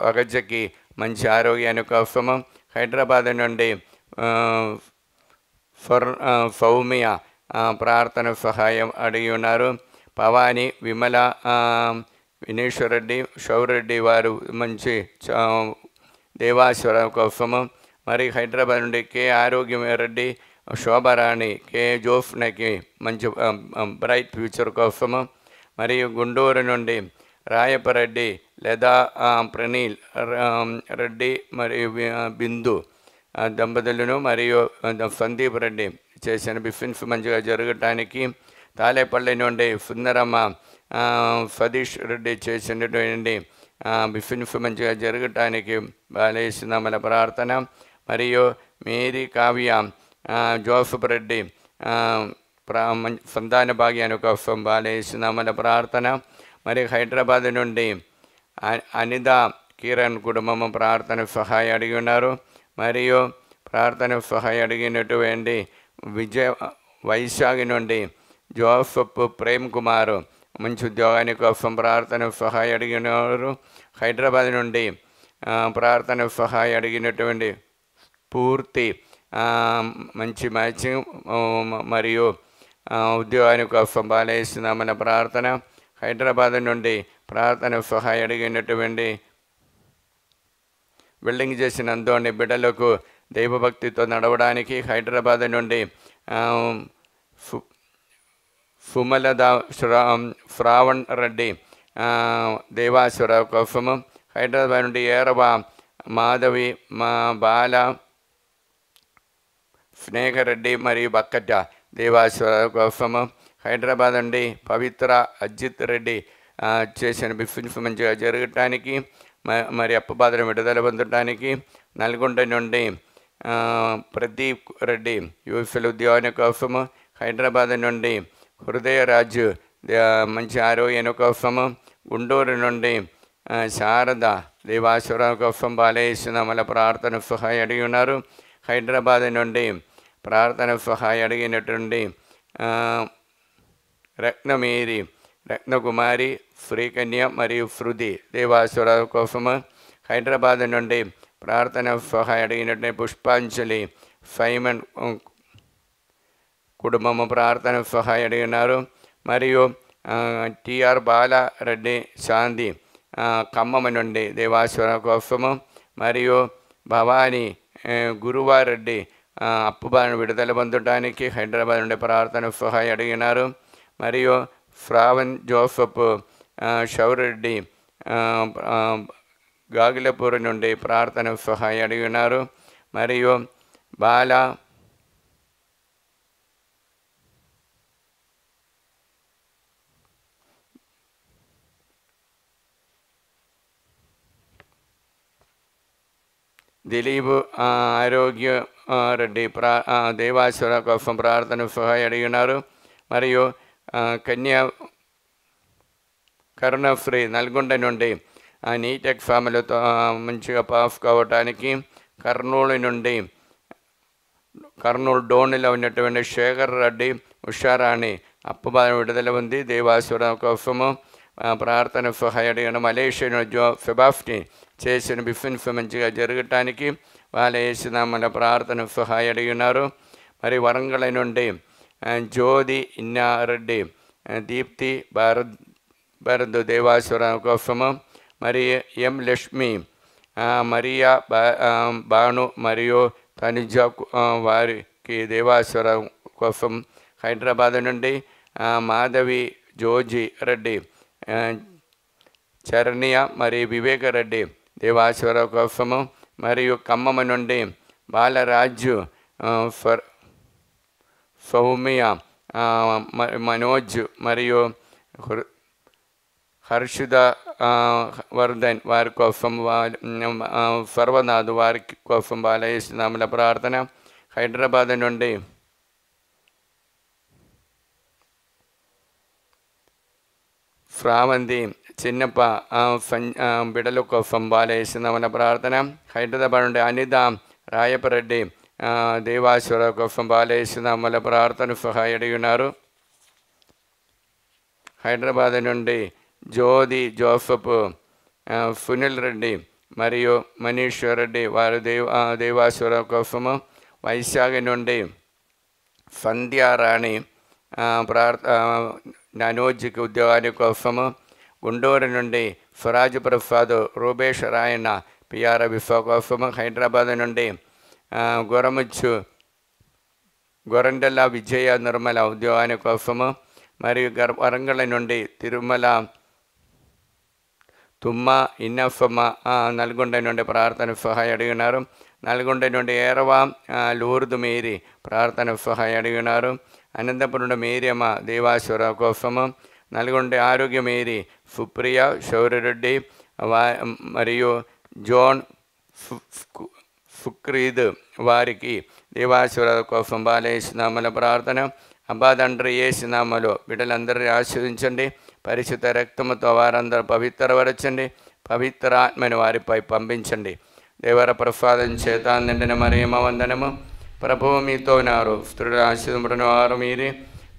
అగజకి మంచి ఆరోగ్యాన్ని కోసము, హైదరాబాద్ నుండి సౌమ్య ప్రార్థన సహాయం అడిగి ఉన్నారు. పవాని, విమల, వినేశ్వరరెడ్డి, షౌరెడ్డి వారు మంచి దేవాశ్వర కోసము, మరి హైదరాబాద్ నుండి కే ఆరోగ్యం రెడ్డి, శోభరాణి, కే జోఫ్నకి మంచి బ్రైట్ ఫ్యూచర్ కోసము, మరియు గుంటూరు నుండి రాయపరెడ్డి లేదా ప్రణీల్ రెడ్డి మరియు బిందు దంపతులను, మరియు సందీప్ రెడ్డి చేసిన బిఫిన్స్ మంచిగా జరగటానికి, తాలేపల్లి నుండి సుందరమ్మ సతీష్ రెడ్డి చేసినటువంటి బిఫిన్స్ మంచిగా జరగటానికి బాలేసినామల ప్రార్థన, మరియు మేరీ కావ్య జోసఫ్ రెడ్డి సంతాన భాగ్యాన్ని కోసం బాలేసినామల ప్రార్థన, మరి హైదరాబాద్ నుండి అనిత కిరణ్ కుటుంబము ప్రార్థన సహాయం అడిగి ఉన్నారు. మరియు ప్రార్థన సహాయం అడిగినటువంటి వైశాఖి నుండి జోసఫ్ ప్రేమ్ కుమార్ మంచి ఉద్యోగాని కోసం ప్రార్థన సహాయం అడిగినారు. హైదరాబాద్ నుండి ప్రార్థన సహాయం అడిగినటువంటి పూర్తి మంచి మ్యాచింగ్ మరియు ఉద్యోగాని కోసం బాలేస్తున్నామన్న ప్రార్థన, హైదరాబాద్ నుండి ప్రార్థన సహాయం అడిగినటువంటి బిల్డింగ్ చేసినందుని బిడ్డలకు దైవభక్తితో నడవడానికి, హైదరాబాద్ నుండి సుమలద శ్రావణ్ రెడ్డి దేవాశ్వర కోసము, హైదరాబాద్ నుండి ఏరవ మాధవి, బాల, స్నేహరెడ్డి మరియు బక్కట దేవాశ్వర కోసము, హైదరాబాద్ నుండి పవిత్ర అజిత్ రెడ్డి చేసిన బిఫిన్స్ మంచిగా జరగటానికి, మరి అప్పబాధను విడుదల పొందడానికి, నల్గొండ నుండి ప్రదీప్ రెడ్డి యూఎస్ఎల్ ఉద్యోగాని కోసము, హైదరాబాద్ నుండి హృదయరాజు మంచి ఆరోగ్యం కోసము, గుంటూరు నుండి శారద దేవాశ్వర కోసం బాలేసినామల ప్రార్థన సహాయం అడిగి ఉన్నారు. హైదరాబాద్ నుండి ప్రార్థన సహాయం అడిగినటువంటి రత్నమేరి, రత్నకుమారి, శ్రీకన్య మరియు శృతి దేవాశ్వర కోసము, హైదరాబాద్ నుండి ప్రార్థన సహాయం అడిగినటువంటి పుష్పాంజలి సైమన్ కుటుంబము ప్రార్థన సహాయం అడిగినారు. మరియు టిఆర్ బాలారెడ్డి శాంతి ఖమ్మం నుండి దేవాశ్వర కోసము, మరియు భవానీ గురువారెడ్డి అప్పుబాను విడుదల పొందడానికి హైదరాబాద్ నుండి ప్రార్థన సహాయం అడిగినారు. మరియు శ్రావణ్ జోసఫ్ షౌరెడ్డి గాగిలపూర్ నుండి ప్రార్థన సహాయం అడిగినారు. మరియు బాల దిలీప్ ఆరోగ్య రెడ్డి దేవాశ్వర కోసం ప్రార్థన సహాయం అడిగినారు. మరియు కన్యా కరుణశ్రీ నల్గొండ నుండి నీట్ ఎగ్జామ్లతో మంచిగా పాస్ కావటానికి, కర్నూలు డోన్లో ఉన్నటువంటి శేఖర్ రెడ్డి ఉషారాణి అప్పుబాధ విడుదల ఉంది దేవాశ్వర కోసము ప్రార్థన సహాయం అడిగిన, మలేషియా సెబాస్టిన్ చేసిన బిఫిన్స్ మంచిగా జరగటానికి, వాళ్ళ యేసునామములో ప్రార్థన సహాయం అడిగి ఉన్నారు. మరి వరంగల్ నుండి జ్యోతి ఇన్నారెడ్డి, దీప్తి భారత్ దేవాశ్వరం కోసము, మరి ఎం లక్ష్మి, మరియా భాను మరియు తనుజ వారికి దేవాశ్వరం కోసం. హైదరాబాద్ నుండి మాధవి జోజి రెడ్డి, చరణ్య మరియు వివేక రెడ్డి దేవాశ్వరం కోసము. మరియు ఖమ్మం నుండి బాలరాజు, సౌమ్య, మనోజ్ మరియు హర్షుద వర్ధన్ వారి కోసం, సర్వనాథ్ వారి కోసం వాళ్ళ యేసునామములో ప్రార్థన. హైదరాబాద్ నుండి శ్రావంతి చిన్నప్ప బిడల కోసం వాళ్ళ యేసునామములో ప్రార్థన. హైదరాబాద్ నుండి అనిత రాయపరెడ్డి దేవాశ్వర కోసం వాళ్ళ యేసునామములో ప్రార్థన సహాయం అడిగి ఉన్నారు. హైదరాబాద్ నుండి జ్యోతి జోసఫ్, సునీల్ రెడ్డి మరియు మనీశ్వర్ రెడ్డి వారు దేవాశ్వర కోసము. వైశాఖ నుండి సంధ్యారాణి ననోజ్కి ఉద్యోగాని కోసము. గుంటూరు నుండి స్వరాజ్ ప్రసాద్, రూపేష్ రాయన్న పిఆర్ విశ్వ కోసము. హైదరాబాద్ నుండి గొరముచ్చు గొరండెల్ల విజయ నిర్మల ఉద్యోగాని కోసము. మరియు వరంగల్ నుండి తిరుమల తుమ్మ ఇన్నఫమ్మ నల్గొండ నుండి ప్రార్థన సహాయం అడిగినారు. నల్గొండ నుండి ఏరవ లూర్దు మేరీ ప్రార్థన సహాయం అడిగినారు. అనంతపురం నుండి మేరియమ్మ దేవాశ్వర కోసము. నల్గొండ ఆరోగ్య మేరీ సుప్రియ శౌర్యరెడ్డి మరియు జోన్ ఫుక్రీద్ వారికి దేవాశ్వర కోసం వాళ్ళ యేసునామములో ప్రార్థన. అబ్బా తండ్రి యేసునామములో బిడ్డలందరినీ ఆశీర్వదించండి. పరిశుద్ధ రక్తముతో వారందరూ పవిత్రపరచండి. పవిత్ర ఆత్మని వారిపై పంపించండి. దేవర ప్రసాదం చేత నిండిన మరియమ్మ వందనము. ప్రభువు మీతో ఉన్నారు. స్త్రీలు ఆశీర్వదింపబడిన వారు మీరే,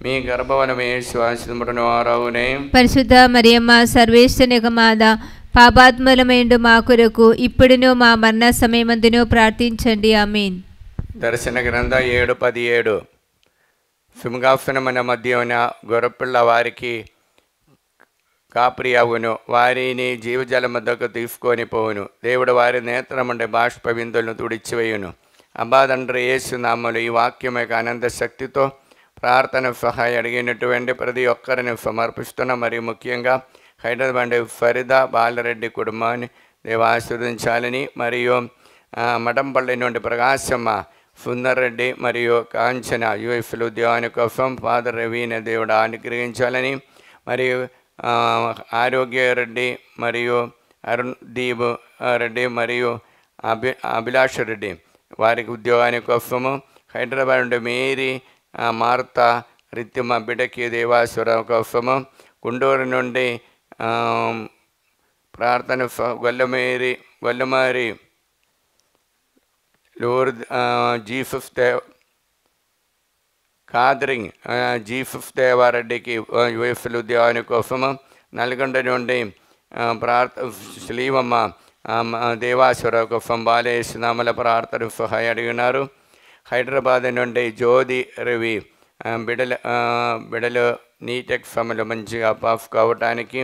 మీ గర్భఫలము యేసు ఆశీర్వదింపబడిన వారవునే. పరిశుద్ధ మరియమ్మ సర్వేశ్వరుని యొక్క మాత, పాపాత్ములమైండు మా కొరకు ఇప్పుడును మా మరణ సమయమందును ప్రార్థించండి. ఆమేన్. దర్శన గ్రంథ 7:17. సింహాసనమున మధ్యమున గొర్రెపిల్ల వారికి కాప్రియవును, వారిని జీవజలముద్దకు తీసుకొని పోవును. దేవుడు వారి నేత్రముండే బాష్ప బిందులను తుడిచివేయును. అబ్బా తండ్రి యేసునామములో ఈ వాక్యం యొక్క అనంత శక్తితో ప్రార్థన సహాయం అడిగినటువంటి ప్రతి ఒక్కరిని సమర్పిస్తున్న. మరియు ముఖ్యంగా హైదరాబాద్ ఫరిదా బాలరెడ్డి కుటుంబాన్ని దేవ ఆశీర్వదించాలని, మరియు మఠంపల్లి నుండి ప్రకాశమ్మ, సుందర్రెడ్డి మరియు కాంచన యుఎస్లో ఉద్యోగాని కోసం ఫాదర్ రవీని దేవుడు అనుగ్రహించాలని, మరియు ఆరోగ్య రెడ్డి మరియు అరుణ్ దీప్ రెడ్డి మరియు అభిలాష్ రెడ్డి వారికి ఉద్యోగాని కోసము. హైదరాబాద్ నుండి మేరీ మార్తా రిత్తిమ బిడకి దేవాశ్వర కోసము. గుంటూరు నుండి ప్రార్థన గొల్లమారి లూర్ద్ జీసస్ కాదరింగ్ జీసస్ దేవారెడ్డికి యుఎస్ఎల్ ఉద్యోగాని కోసము. నల్గొండ నుండి శ్రీవమ్మ దేవాశ్వర కోసం వాళ్ళ యేసునామములో ప్రార్థన సహాయం అడిగినారు. హైదరాబాద్ నుండి జ్యోతి రవి బిడలు నీట్ ఎగ్జామ్లు మంచిగా పాస్ కావటానికి.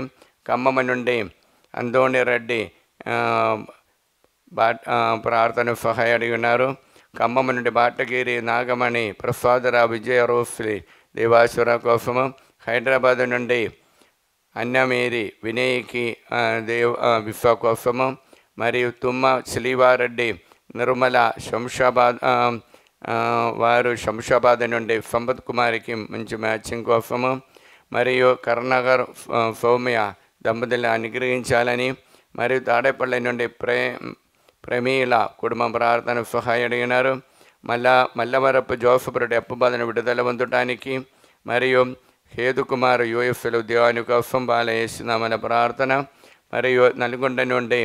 ఖమ్మం నుండి అందోని రెడ్డి ప్రార్థన సహాయం అడిగినారు. ఖమ్మం నుండి బాటగిరి నాగమణి ప్రసాదరావు విజయ రోస్లీ దేవాశ్వర కోసము. హైదరాబాద్ నుండి అన్నమేరి వినయ్కి విశ్వ కోసము. మరియు తుమ్మ శ్రీవారెడ్డి నిర్మల శంషాబాద్ వారు శంషాబాద్ నుండి సంపత్ కుమారికి మంచి మ్యాచింగ్ కోసము. మరియు కర్ణగర్ సౌమ్య దంపతులను అనుగ్రహించాలని, మరియు తాడేపల్లి నుండి ప్రమీల కుటుంబం ప్రార్థన సహాయం అడిగినారు. మల్లవరపు జోసఫ్ రెడ్డి అప్పుబాధను విడుదల పొందటానికి, మరియు హేతుకుమార్ యుఎస్ఎల్ ఉద్యోగాని కోసం వాళ్ళ యేసునామములో ప్రార్థన. మరియు నల్గొండ నుండి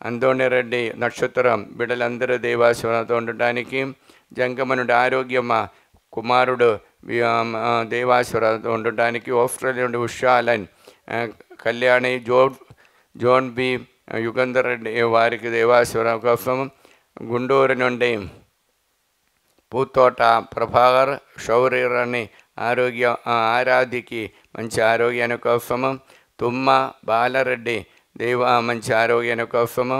అందోని రెడ్డి నక్షత్రం బిడ్డలందరూ దేవాశ్వరంతో ఉండటానికి. జంగమ నుండి ఆరోగ్యమ్మ కుమారుడు దేవాశ్వరంతో ఉండటానికి. ఆస్ట్రేలియా నుండి ఉషాలన్ కళ్యాణి జోన్ బి యుగంధర్ రెడ్డి వారికి దేవాశ్వరం కోసం. గుంటూరు నుండి పూతోట ప్రభాకర్ శౌర్యరాణి ఆరాధికి మంచి ఆరోగ్యాన్ని కోసము, తుమ్మ బాలరెడ్డి మంచి ఆరోగ్యాన్ని కోసము,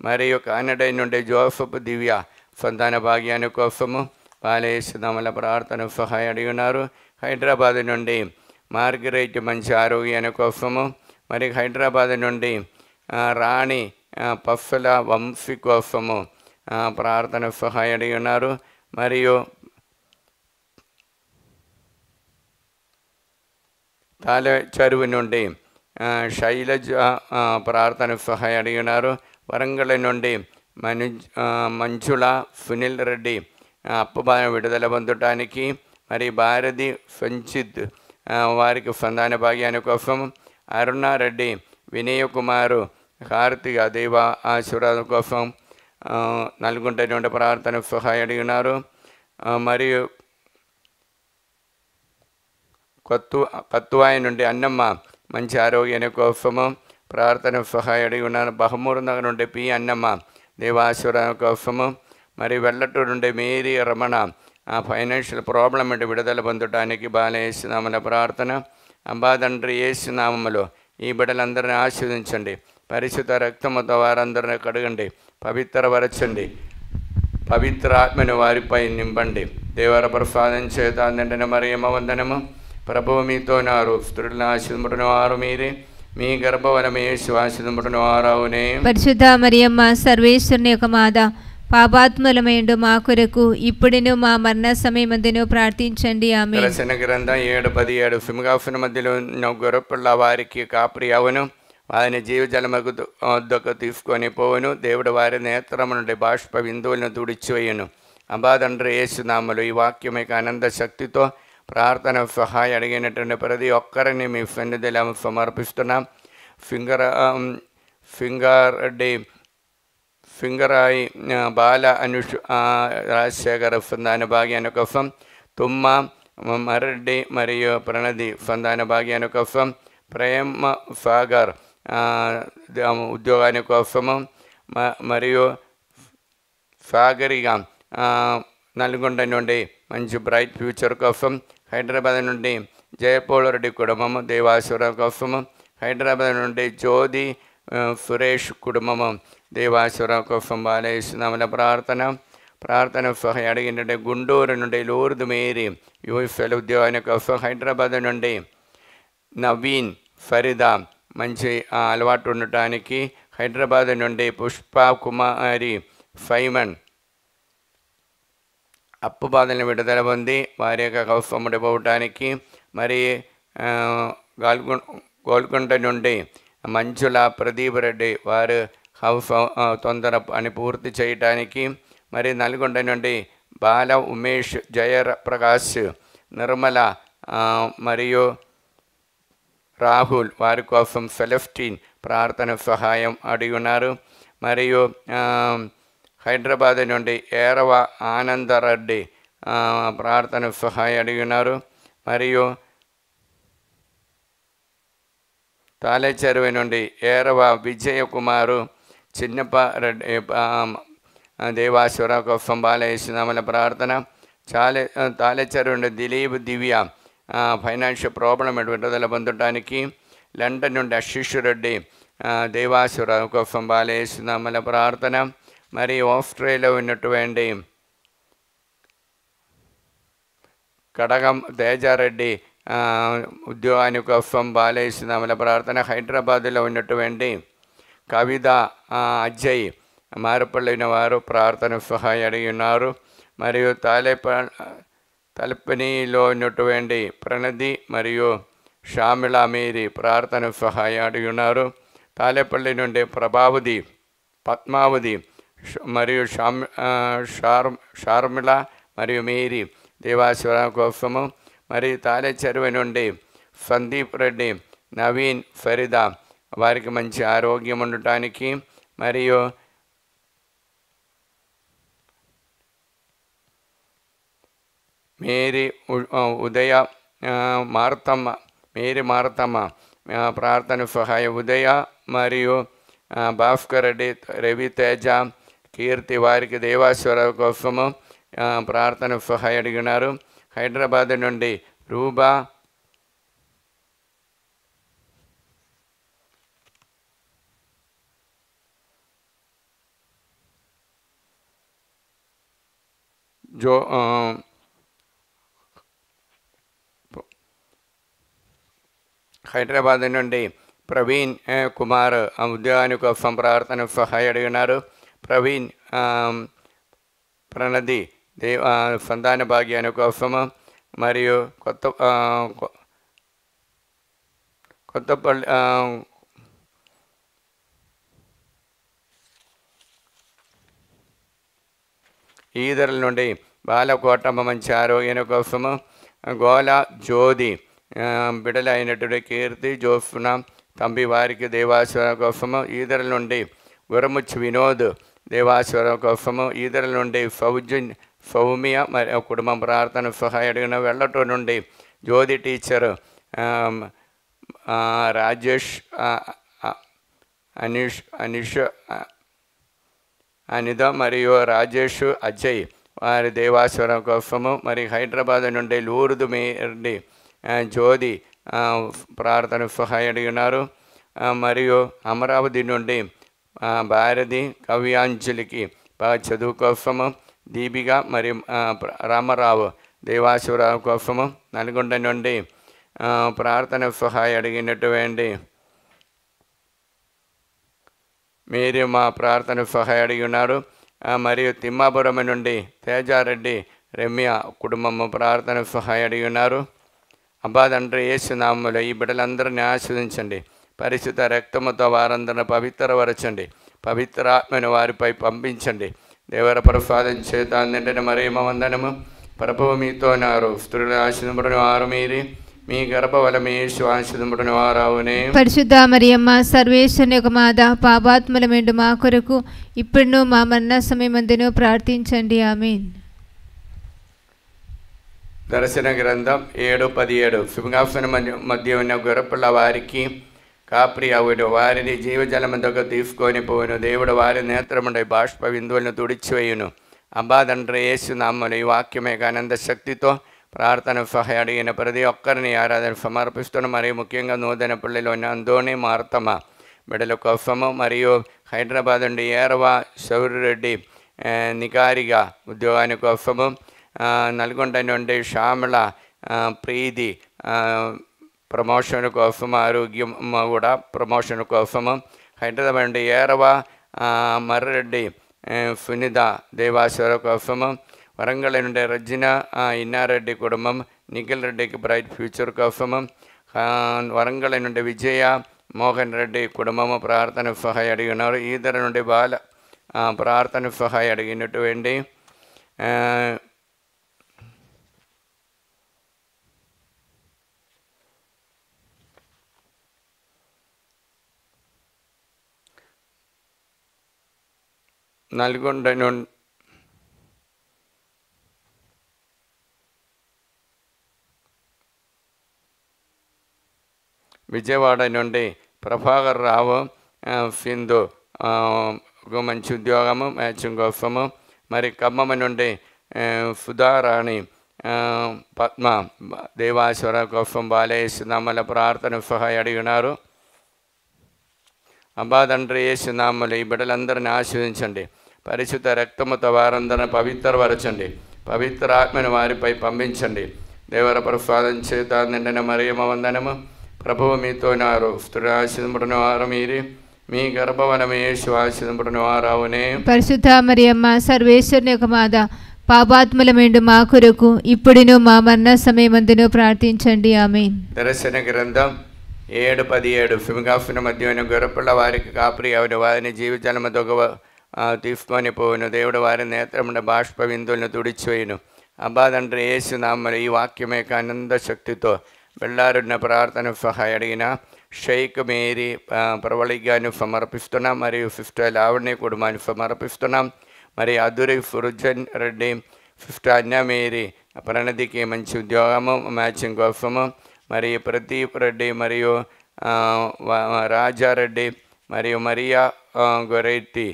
మరియు కానడ నుండి జోసఫ్ దివ్య సంతాన భాగ్యాన్ని కోసము బాలయేసునామములో ప్రార్థన సహాయం అడిగి ఉన్నారు. హైదరాబాద్ నుండి మార్గరేట్ మంచి ఆరోగ్యాన్ని కోసము, మరి హైదరాబాద్ నుండి రాణి పఫ్ఫల వంశీ కోసము ప్రార్థన సహాయం అడిగి ఉన్నారు. మరియు తాళచెరువు నుండి శైలజ ప్రార్థన సహాయం అడిగి ఉన్నారు. వరంగల్ నుండి మంజుల సునీల్ రెడ్డి అప్పు విడుదల పొందటానికి, మరి భారతి సంచిత్ వారికి సంతాన భాగ్యాన్ని కోసం, అరుణారెడ్డి వినయ్ కుమారు కార్తీక దేవ ఆశీర్వాదం కోసం నల్గొండ నుండి ప్రార్థన సహాయం అడిగినారు. మరియు కత్తువాయి నుండి అన్నమ్మ మంచి ఆరోగ్యాన్ని కోసము ప్రార్థన సహాయం అడిగి ఉన్నారు. బహమూరు నగర్ నుండి పి అన్నమ్మ దేవాశీర్వాదం కోసము, మరి వెల్లటూరు నుండి మేరీ రమణ ఫైనాన్షియల్ ప్రాబ్లం అంటే విడుదల పొందడానికి బాలయేసునామములో ప్రార్థన. అంబాదండ్రి యేసునామములో ఈ బిడ్డలందరినీ ఆశీర్వదించండి, పరిశుద్ధ రక్తముతో వారందరినీ కడగండి, పవిత్రపరచండి, పవిత్ర ఆత్మను వారిపై నింపండి. దేవర ప్రసాదం చేత నిండిన మరియమ్మ వందనము. ప్రభువు మీతో నారు, స్త్రీలను ఆశీర్వదించిన వారు మీరే, మీ గర్భఫలము యేసు ఆశీర్వదించిన వారవునే. పరిశుద్ధ మరియమ్మ సర్వేశ్వరుని యొక్క మాత, పాపాత్ములమైండు మా కొరకు ఇప్పుడును మా మరణ సమయమందును ప్రార్థించండి. ఆమేన్. దర్శన గ్రంథం 7:17 సింహాసన మధ్యలో ఉన్న గొర్రెపిల్ల వారికి కాపరి అవును, వారిని జీవజలముకు వద్దకు తీసుకొని పోవును. దేవుడు వారి నేత్రము నుండి బాష్ప బిందువులను తుడిచివేయును. అంబాదండ్రి యేసునామములో ఈ వాక్యమైక ఆనంద శక్తితో ప్రార్థన సహాయం అడిగినటువంటి ప్రతి ఒక్కరిని మీ సన్నిధిలో సమర్పిస్తున్నాం. ఫింగరాయి బాల రాజశేఖర సంతాన భాగ్యాన్ని కోసం, తుమ్మ మరెడ్డి మరియు ప్రణది సంతాన భాగ్యాన్ని కోసం, ప్రేమ సాగర్ ఉద్యోగాని కోసము, మరియు సాగరిగా నల్గొండ నుండి మంచి బ్రైట్ ఫ్యూచర్ కోసం, హైదరాబాద్ నుండి జయపోల్ రెడ్డి కుటుంబము దేవాశీర్వాదం కోసము, హైదరాబాద్ నుండి జ్యోతి సురేష్ కుటుంబము దేవాశీర్వాదం కోసం బాలయేసునామములో ప్రార్థన సహాయం అడిగినట్టే. గుంటూరు నుండి లూర్దు మేరీ యూఎస్ఎల్ ఉద్యోగాని కోసం, హైదరాబాద్ నుండి నవీన్ ఫరీదా మంచి అలవాటు ఉండటానికి, హైదరాబాద్ నుండి పుష్ప కుమారి ఫైమన్ అప్పు బాధలను విడుదల పొంది వారి యొక్క కౌసముడిపోవటానికి, మరి గోల్కొండ నుండి మంజుల ప్రదీప్ రెడ్డి వారు హౌస్ తొందర అని పూర్తి చేయటానికి, మరి నల్గొండ నుండి బాల ఉమేష్ జయప్రకాష్ నిర్మల మరియు రాహుల్ వారి కోసం సెలెస్టిన్ ప్రార్థన సహాయం అడిగి ఉన్నారు. మరియు హైదరాబాద్ నుండి ఏరవ ఆనందరెడ్డి ప్రార్థన సహాయం అడిగి ఉన్నారు. మరియు తాళచెరువు నుండి ఏరవ విజయ కుమారు చిన్నప్ప రెడ్డి దేవాశ్వర కోసం బాలయేసునామములో ప్రార్థన. తాళచెరువు నుండి దిలీప్ దివ్య ఫైనాన్షియల్ ప్రాబ్లం విడుదల పొందడానికి, లండన్ నుండి ఆశీష్ రెడ్డి దేవాసుర కోసం బాలయేసునామములో ప్రార్థన. మరి ఆస్ట్రేలియాలో ఉన్నటువంటి కడగం తేజారెడ్డి ఉద్యోగాని కోసం బాలయేసునామములో ప్రార్థన. హైదరాబాదులో ఉన్నటువంటి కవిత అజయ్ మార్పలిన వారు ప్రార్థన సహాయం అడిగి ఉన్నారు. మరియు తలపనిలో ఉన్నటువంటి ప్రణది మరియు షామిలా మీరి ప్రార్థన సహాయం అడిగి ఉన్నారు. తాలేపల్లి నుండి ప్రభావతి పద్మావతి మరియు షార్మిల మరియు మీరి దేవాశీర్వాదం కోసము. మరియు తాళచెరువు నుండి సందీప్ రెడ్డి నవీన్ ఫరీదా వారికి మంచి ఆరోగ్యం ఉండటానికి, మరియు మేరీ ఉదయ మారతమ్మ ప్రార్థన సహాయం ఉదయ మరియు భాస్కర్ రెడ్డి రవితేజ కీర్తి వారికి దేవాశ్వర కోసము ప్రార్థన సహాయ అడిగినారు. హైదరాబాద్ నుండి రూబా, హైదరాబాద్ నుండి ప్రవీణ్ కుమార్ ఉద్యోగాని కోసం ప్రార్థన సహాయ అడిగినారు. ప్రవీణ్ ప్రణది సంతాన భాగ్యాని కోసము మరియు కొత్తపల్లి ఈదర్ల నుండి బాలకోటమ్మ మంచి ఆరోగ్యం కోసము, గోల జ్యోతి బిడలైనటువంటి కీర్తి జోఫ్న తంబి వారికి దేవాశ్వరం కోసము, ఈదర్ల నుండి గురముచ్చు వినోద్ దేవాశ్వరం కోసము, ఈదర్ల నుండి సౌమ్య మరి కుటుంబం ప్రార్థన సహాయ అడిగిన. వెళ్ళటం నుండి జ్యోతి టీచర్ రాజేష్ అనిష్ అనిత మరియు రాజేష్ అజయ్ వారి దేవాశ్వరం కోసము, మరి హైదరాబాద్ నుండి లూరుదు మేడి జ్యోతి ప్రార్థన సహాయ అడిగినారు. మరియు అమరావతి నుండి భారతి కవ్యాంజలికి చదువు కోసము, దీపిక మరియు రామారావు దేవాశ్వరం కోసము, నల్గొండ నుండి ప్రార్థన సహాయ అడిగినటువంటి మీరు మా ప్రార్థన సహాయ అడిగి ఉన్నారు. మరియు తిమ్మాపురం నుండి తేజారెడ్డి రమ్య కుటుంబము ప్రార్థన సహాయ అడిగి ఉన్నారు. అబ్బా తండ్రి యేసునామములో ఈ బిడ్డలందరినీ ఆశీర్వదించండి. పరిశుద్ధ రక్తముతో వారందరిని పవిత్రపరచండి. పవిత్రాత్మను వారిపై పంపించండి. దేవర ప్రసాదం చేత నిండిన మరేమ వందనము. ప్రభువు మీతో నారు, స్త్రీల ఆశీర్వదింపబడిన వారు మీరే, మీ గర్భఫలము యేసు ఆశీర్వదింపబడిన వారవునే. పరిశుద్ధ మరియమ్మ సర్వేశ్వరుని యొక్క మాత, పాపాత్ములమేండు మా కొరకు ఇప్పుడును మా మరణ సమయమందును ప్రార్థించండి. ఆమేన్. దర్శన గ్రంథం 7:17. సింహాసన మధ్య ఉన్న గొర్రెపిల్ల వారికి కాపరి అవును, వారిని జీవజలమందుకు తీసుకొని పోవును. దేవుడు వారి నేత్రముండై బాష్ప బిందువులను తుడిచివేయును. అబ్బా తండ్రి యేసునామములో ఈ వాక్యమే ఆనంద శక్తితో ప్రార్థన సహాయ అడిగిన ప్రతి ఒక్కరిని ఆరాధన సమర్పిస్తున్నాం. మరియు ముఖ్యంగా నూతన పల్లెలోని అందోని మార్తమ బిడ్డల కోసము, మరియు హైదరాబాద్ నుండి ఏరవ శౌర్యరెడ్డి నికారిగా ఉద్యోగాని కోసము, నల్గొండ నుండి శ్యామల ప్రీతి ప్రమోషన్ కోసము, ఆరోగ్యం కూడా ప్రమోషన్ కోసము, హైదరాబాద్ నుండి ఏరవ మర్రెడ్డి సునీత దేవాశ్వర కోసము, వరంగల్ నుండి రజ్జిన ఇన్నారెడ్డి కుటుంబం నిఖిల్ రెడ్డికి బ్రైట్ ఫ్యూచర్ కోసము, వరంగల్ నుండి విజయ మోహన్ రెడ్డి కుటుంబము ప్రార్థన సహాయ అడిగినారు. ఈదర నుండి బాల ప్రార్థన సహాయ అడిగినటువంటి నల్గొండ నుండి విజయవాడ నుండి ప్రభాకర్ రావు సింధు ఒక మంచి ఉద్యోగము మ్యాచింగ్ కోసము, మరి ఖమ్మం నుండి సుధారాణి పద్మ దేవాశ్వర కోసం బాలయేసునామల ప్రార్థన సహాయ అడిగినారు. అబ్బా తండ్రి యేసునామములో ఈ బిడ్డలందరినీ ఆశీర్వదించండి. పరిశుద్ధ రక్తముతో వారందరిని పవిత్రపరచండి. పవిత్ర ఆత్మను వారిపై పంపించండి. దేవర ప్రసాదం చేత నిండిన మరియమ్మ వందనము. ప్రభువు మీతో నారు, స్త్రీ ఆశీర్వదింపబడిన వారు మీరే, మీ గర్భఫలము యేసు ఆశీర్వదింపబడిన వారవునే. పరిశుద్ధ మరియమ్మ సర్వేశ్వరుని యొక్క మాత, పాపాత్ములమేండు మా కొరకు ఇప్పుడును మా మరణ సమయమందును ప్రార్థించండి. ఆమేన్. దర్శన గ్రంథం 7:17. సింహాసన మధ్యమైన గొర్రెపిల్ల వారికి కాపరి అవును, వారిని జీవజలముతో తీసుకొని పోవును. దేవుడు వారి నేత్రమున బాష్ప బిందువులను తుడిచివేయును. అబ్బా తండ్రి యేసునామములో ఈ వాక్యమే ఆనంద శక్తితో వెళ్ళారున్న ప్రార్థన సహాయ అడిగిన షేక్ మేరీ ప్రవళిగాను సమర్పిస్తున్నాం. మరియు సిస్టర్ లావణ్య కుటుంబాన్ని సమర్పిస్తున్నాం. మరి అదురి ఫురుజన్ రెడ్డి, సిస్టర్ అన్య మేరీ ప్రణతికి మంచి ఉద్యోగము మ్యాచింగ్ కోసము, మరి ప్రదీప్ రెడ్డి మరియు రాజారెడ్డి మరియు మరియా గొరెట్టి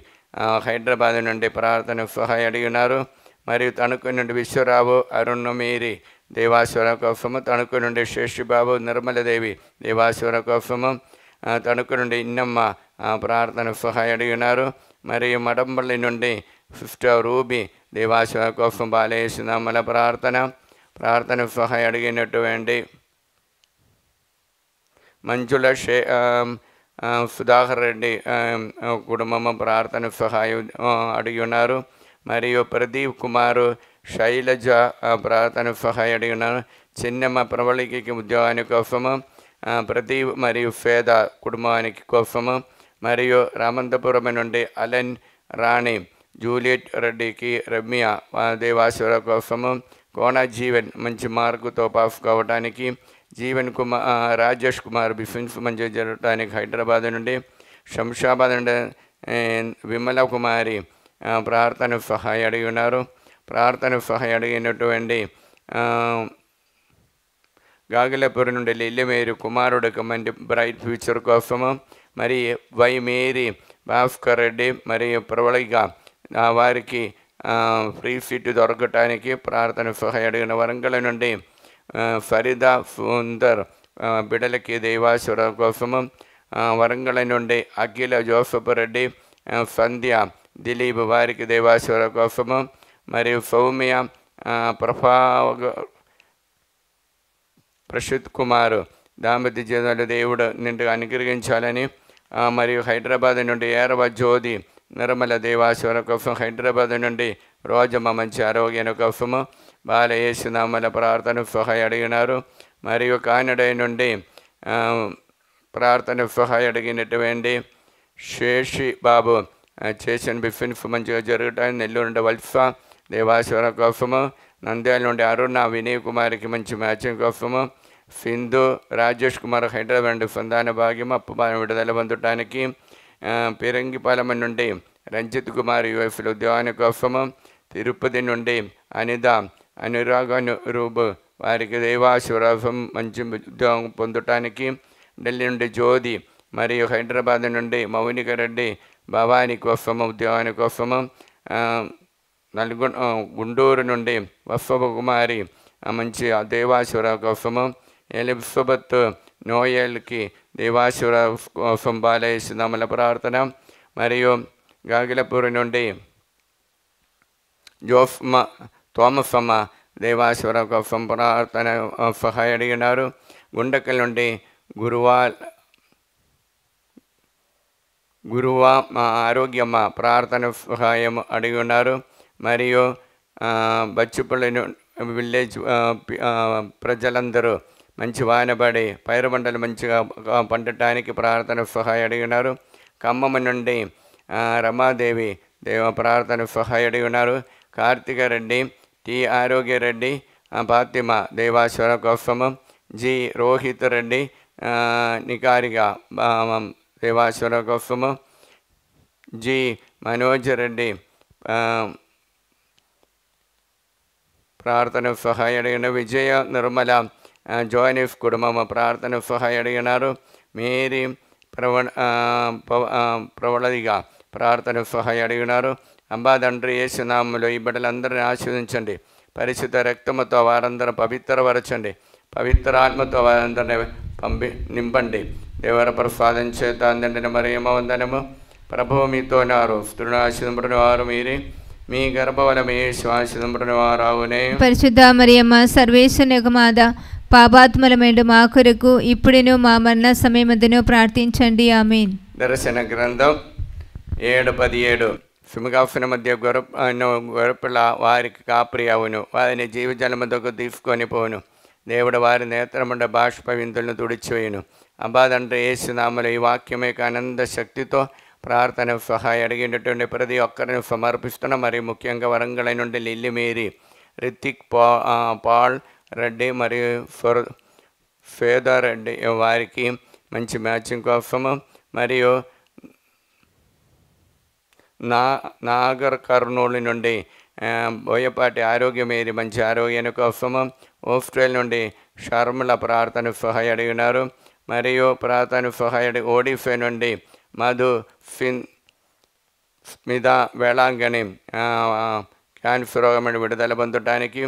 హైదరాబాద్ నుండి ప్రార్థన సహాయం అడిగి ఉన్నారు. మరియు తణుకు నుండి విశ్వరావు అరుణ్ మీరి దేవాశ్వర కోసము, తణుకు నుండి శేషిబాబు నిర్మలదేవి దేవాశ్వర కోసము, తణుకు నుండి ఇన్నమ్మ ప్రార్థన సహాయం అడిగి ఉన్నారు. మరియు మడంపల్లి నుండి సిస్టర్ రూబీ దేవాశ్వర కోసం బాలేసునామల ప్రార్థన సహాయం అడిగినటువంటి మంజుల సుధాకర్ రెడ్డి కుటుంబము ప్రార్థన సహాయం అడిగి ఉన్నారు. మరియు ప్రదీప్ కుమారు శైలజ ప్రార్థన సహాయం అడిగి ఉన్నారు. చిన్నమ్మ ప్రవళికి ఉద్యోగానికి కోసము, ప్రదీప్ మరియు పేద కుటుంబానికి కోసము, మరియు రామంతపురం నుండి అలెన్ రాణి జూలియట్ రెడ్డికి రమ్య దేవాశ్వర కోసము, కోన జీవన్ మంచి మార్కుతో పాస్ కావడానికి, జీవన్ కుమార్ రాజేష్ కుమార్ బిఫిన్స్ మంచి జరగడానికి హైదరాబాద్ నుండి, శంషాబాద్ నుండి విమల కుమారి ప్రార్థన సహాయం అడిగి ఉన్నారు. ప్రార్థన సహాయం అడిగినటువంటి గాగిలపురం నుండి లిల్లిమేరి కుమారుడికి మంచి బ్రైట్ ఫ్యూచర్ కోసము, మరి వై మేరీ భాస్కర్ రెడ్డి మరియు ప్రవళిగా వారికి ఫ్రీ సీట్ దొరకటానికి ప్రార్థన సహాయం అడిగిన. వరంగల్ నుండి ఫరీదా సుందర్ బిడలకి దేవాశ్వర కోసము, వరంగల్ నుండి అఖిల జోసఫ్ రెడ్డి సంధ్య దిలీప్ వారికి దేవాశ్వర కోసము, మరియు సౌమ్య ప్రశుత్ కుమార్ దాంపత్య జీవితంలో దేవుడు నిండుగా అనుగ్రహించాలని, మరియు హైదరాబాద్ నుండి ఏరవ జ్యోతి నిర్మల దేవాశ్వర కోసం, హైదరాబాద్ నుండి రోజమ్మ మంచి ఆరోగ్యం కోసము బాలయేసునామల ప్రార్థన సహాయం అడిగినారు. మరియు కానడ నుండి ప్రార్థన సహాయం అడిగినటువంటి శేషి బాబు చేసిన బిఫిన్స్ మంచిగా జరగటానికి, నెల్లూరు నుండి వల్సా దేవాశ్వర కోసము, నంద్యాల నుండి అరుణ వినయ్ కుమార్కి మంచి మ్యాచింగ్ కోసము, సింధు రాజేష్ కుమార్ హైదరాబాద్ నుండి సంతాన భాగ్యం అప్పు విడుదల పొందటానికి, పిరంగిపాలెం నుండి రంజిత్ కుమార్ యుఎఫ్లో ఉద్యోగాని కోసము, తిరుపతి నుండి అనిత అనురాగను రూబు వారికి దేవాశ్వరం మంచి ఉద్యోగం పొందటానికి, ఢిల్లీ నుండి జ్యోతి మరియు హైదరాబాద్ నుండి మౌనిక రెడ్డి భవానీ కోసము ఉద్యోగాని కోసము, గుంటూరు నుండి వత్సవ కుమారి మంచి దేవాశ్వర కోసము, ఎలిజబెత్ నోయల్కి దేవాశ్వర కోసం బాలయేసునామల ప్రార్థన. మరియు గాగిలపూర్ నుండి తోమసమ్మ దేవాశ్వర కోసం ప్రార్థన సహాయం అడిగినారు. గుండకల్ నుండి గురువా ఆరోగ్యమ్మ ప్రార్థన సహాయం అడిగి ఉన్నారు. మరియు బచ్చుపల్లి విలేజ్ ప్రజలందరూ మంచి వానబడి పైరు పంటలు మంచిగా పండటానికి ప్రార్థన సహాయం అడిగినారు. ఖమ్మం నుండి రమాదేవి ప్రార్థన సహాయం అడిగి ఉన్నారు. కార్తిక రెడ్డి, టి ఆరోగ్యరెడ్డి, ఫాతిమ దేవాశ్వర కోసము, జి రోహిత్ రెడ్డి నికారిగా దేవాశ్వర కోసము, జి మనోజ్ రెడ్డి ప్రార్థన సహాయం అడిగిన. విజయ నిర్మల జోనిఫ్ కుటుంబం ప్రార్థన సహాయం అడిగినారు. మేరీ ప్రవళదిగా ప్రార్థన సహాయం అడిగినారు. అంబా తండ్రి యేసునామములో ఈ బిడ్డలందరినీ ఆశీర్వదించండి. పరిశుద్ధ రక్తముతో వారందరూ పవిత్రపరచండి. పవిత్ర ఆత్మతో వారందరినీ నింపండి. దేవర ప్రసాదం చేత అందండిన మరియమ్మ వందనము. ప్రభువు మీతోనారు, స్త్రీలను ఆశీర్వదింపబడిన వారు మీరే, మీ గర్భఫలము యేసు ఆశీర్వదింపబడిన వారావునే. పరిశుద్ధ మరియమ్మ సర్వేశ్వరుని యొక్క మాత, పాపాత్ములమైన మా కొరకు ఇప్పుడును మా మరణ సమయమందును ప్రార్థించండి. ఆమేన్. దర్శన గ్రంథం 7:17. సుముఖాసన మధ్య గొర్రెపిల్ల వారికి కాపరి అవును, వారిని జీవజలముతో తీసుకొని పోను. దేవుడు వారి నేత్రముండ బాష్ప విందులను తుడిచివేయును. అబ్బాదంటే యేసునామములో ఈ వాక్యమే ఆనంద శక్తితో ప్రార్థన సహాయం అడిగినటువంటి ప్రతి ఒక్కరిని సమర్పిస్తున్న. మరి ముఖ్యంగా వరంగల్ నుండి Lilly Mary, Rithik Paul Reddy మరియు ఫేదర్ రెడ్డి వారికి మంచి మ్యాచింగ్ కోసము, మరియు నాగర్ కర్నూలు నుండి బోయపాటి ఆరోగ్యమేరి మంచి ఆరోగ్యాన్ని కోసము, ఆస్ట్రేలియా నుండి షర్మిల ప్రార్థన సహాయం అడిగినారు. మరియు ప్రార్థన సహాయం ఒడిఫా నుండి మధు స్మిత వేళాంగణి క్యాన్సర్ రోగం నుండి విడుదల పొందటానికి,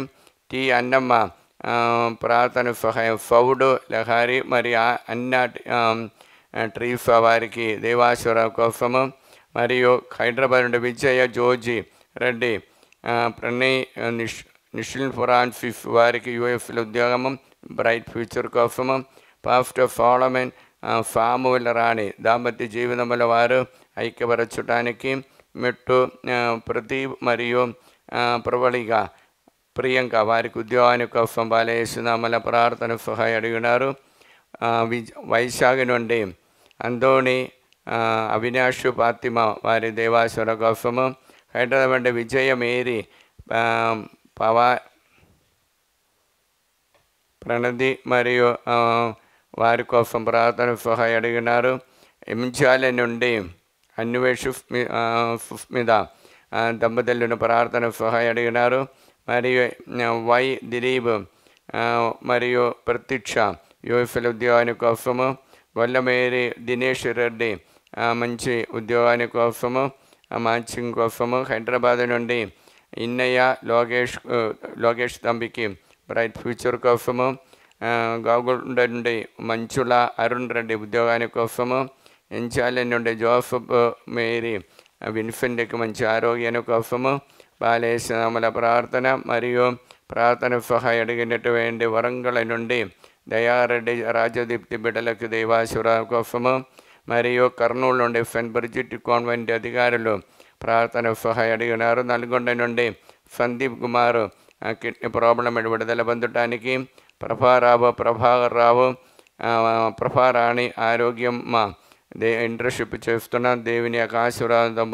టి అన్నమ్మ ప్రార్థన సహాయం, ఫౌడు లహారి మరియు అన్న ట్రీఫా వారికి దేవాశ్వర కోసము, మరియు హైదరాబాద్ నుండి విజయ జోజి రెడ్డి, ప్రణయ్ నిషిల్ ఫ్రాన్సిస్ వారికి యూఎఫ్లో ఉద్యోగము, బ్రైట్ ఫ్యూచర్ కోసము, పాస్టర్ సోలమన్ సామువెల్ రాణి దాంపత్య జీవితంలో వారు ఐక్యపరచడానికి, మెట్టు ప్రదీప్ మరియు ప్రబలిగా ప్రియాంక వారికి ఉద్యోగాని కోసం బాలయేసునామల ప్రార్థన సహాయం అడిగినారు. వైశాఖ నుండి అందోని అవినాష్ ఫాతిమ వారి దేవాశ్వర కోసము, హైదరాబాద్ నుండి విజయ మేరీ ప్రణది మరియు వారి కోసం ప్రార్థన సహాయం అడిగినారు. ఎంజాల నుండి అన్వేష్ సుస్మిత దంపతులను ప్రార్థన సహాయం అడిగినారు. మరియు వై దిలీప్ మరియు ప్రతీక్ష యూఎఫ్ఎల్ ఉద్యోగాని కోసము, గొల్లమేరి దినేష్ రెడ్డి మంచి ఉద్యోగాని కోసము, మ్యాచింగ్ కోసము, హైదరాబాద్ నుండి ఇన్నయ్య లోకేష్ తంబికి బ్రైట్ ఫ్యూచర్ కోసము, గోగుండ నుండి మంచుల అరుణ్ రెడ్డి ఉద్యోగాని కోసము, ఎంచాల నుండి జోసఫ్ మేరీ విన్ఫెంట్కి మంచి ఆరోగ్యాన్ని కోసము బాలేశ్వరముల ప్రార్థన. మరియు ప్రార్థన సహాయం అడిగినటువంటి వరంగల్ నుండి దయారెడ్డి రాజదీప్తి బిడ్డలకు దేవాసుర కోసము, మరియు కర్నూలు నుండి సెంట్ బ్రిజిట్ కాన్వెంట్ అధికారులు ప్రార్థన సహాయం అడిగినారు. నల్గొండ నుండి సందీప్ కుమార్ కిడ్నీ ప్రాబ్లం విడుదల పొందటానికి, ప్రభారాణి ఆరోగ్యం ఇంటర్న్షిప్ చేస్తున్న దేవుని యొక్క ఆశీర్వాదం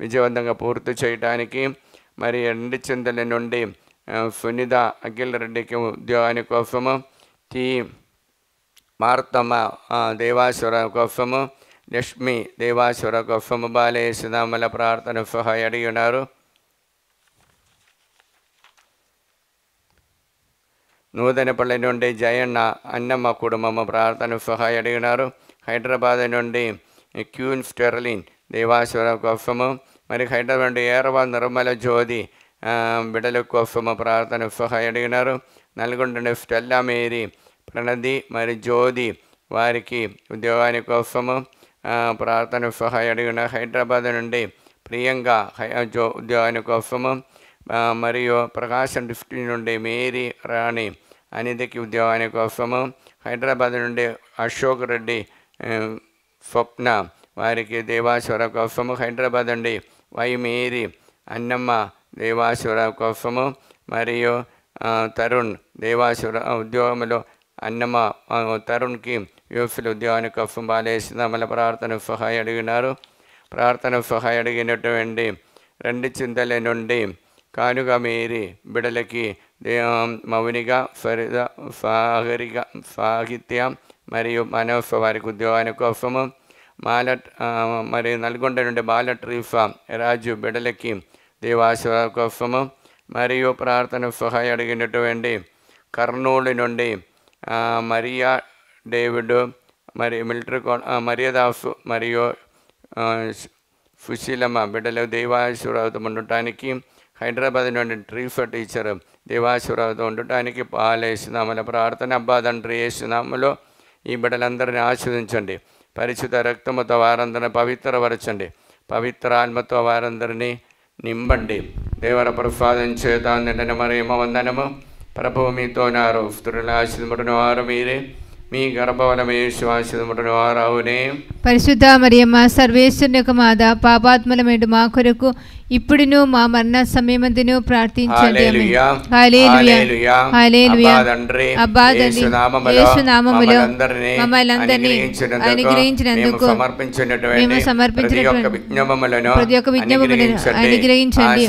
విజయవంతంగా పూర్తి చేయడానికి, మరి ఎండి చింతల నుండి సునీత అఖిల్ రెడ్డికి ఉద్యోగాని కోసము, టి మార్తమ్మ దేవాశ్వర కోసము, లక్ష్మి దేవాశ్వర కోసము బాలేశ్వరముల ప్రార్థన సహాయం అడిగినారు. నూతనపల్లి నుండి జయన్న అన్నమ్మ కుటుంబము ప్రార్థన సహాయం అడిగినారు. హైదరాబాద్ నుండి క్యూన్ స్టెర్లిన్ దేవాశ్వర కోసము, మరి హైదరాబాద్ నుండి ఏరవా నిర్మల జ్యోతి బిడ్డల కోసము ప్రార్థన సహాయం అడిగినారు. నల్గొండ నుండి స్టెల్లా మేరీ ప్రణది మరి జ్యోతి వారికి ఉద్యోగాని కోసము ప్రార్థన సహాయం అడిగినారు. హైదరాబాద్ నుండి ప్రియాంక ఉద్యోగాని కోసము, మరియు ప్రకాశం డిస్ట్రిక్ట్ నుండి మేరీ రాణి అనితకి ఉద్యోగాని కోసము, హైదరాబాద్ నుండి అశోక్ రెడ్డి స్వప్న వారికి దేవాశ్వర కోసము, హైదరాబాద్ నుండి వై మేరీ అన్నమ్మ దేవాశ్వర కోసము, మరియు తరుణ్ దేవాశ్వర ఉద్యోగంలో అన్నమ్మ తరుణ్కి యూఎఫ్ఎల్ ఉద్యోగాని కోసం బాలేశ్వరముల ప్రార్థన సహాయం అడిగినారు. ప్రార్థన సహాయం అడిగినటువంటి రెండు చింతల నుండి కానుక మేరీ బిడలకి మౌనిగా ఫరిద సాహిత్య మరియు మనోఫ వారికి ఉద్యోగాని కోసము, మరి నల్గొండ నుండి బాల ట్రీఫా రాజు బిడలకి దేవాశ్వర కోసము, మరియు ప్రార్థన సహాయం అడిగినటువంటి కర్నూలు నుండి మరియా డేవిడ్ మరి మిలిటరీ మరియదాసు మరియు సుశీలమ్మ బిడ్డలు దేవాశ్వరతో ఉండటానికి, హైదరాబాద్ నుండి ట్రీఫా టీచర్ దేవాశ్వరతో ఉండటానికి పాలేసునామల ప్రార్థన. అబ్బా తండ్రి యేసునామలో ఈ బిడ్డలందరినీ ఆస్వాదించండి. పరిశుద్ధ రక్తముతో వారందరిని పవిత్రపరచండి. పవిత్ర ఆత్మతో వారందరినీ నింపండి. దేవర ప్రసాదం చేత నిండిన మరేమ వందనము. ప్రభువు మీతో నారు స్త్రీల ఆశీర్వదింపబడిన వారు మీరే, మీ గర్భఫలము యేసు ఆశీర్వదింపబడిన వారు అవునే. పరిశుద్ధ మరియమ్మ సర్వేశ్వరుని యొక్క మాత, పాపాత్ములమైన మా కొరకు ఇప్పుడును మా మరణ సమయమందును ప్రార్థించండి. హల్లెలూయా హల్లెలూయా హల్లెలూయా. అబ్బా తండ్రి యేసు నామములో మమ్మల్ని అందరినీ అనుగ్రహించినందుకు మేము సమర్పించినటువంటి ప్రతి ఒక్క విజ్ఞాపనలను అనుగ్రహించండి,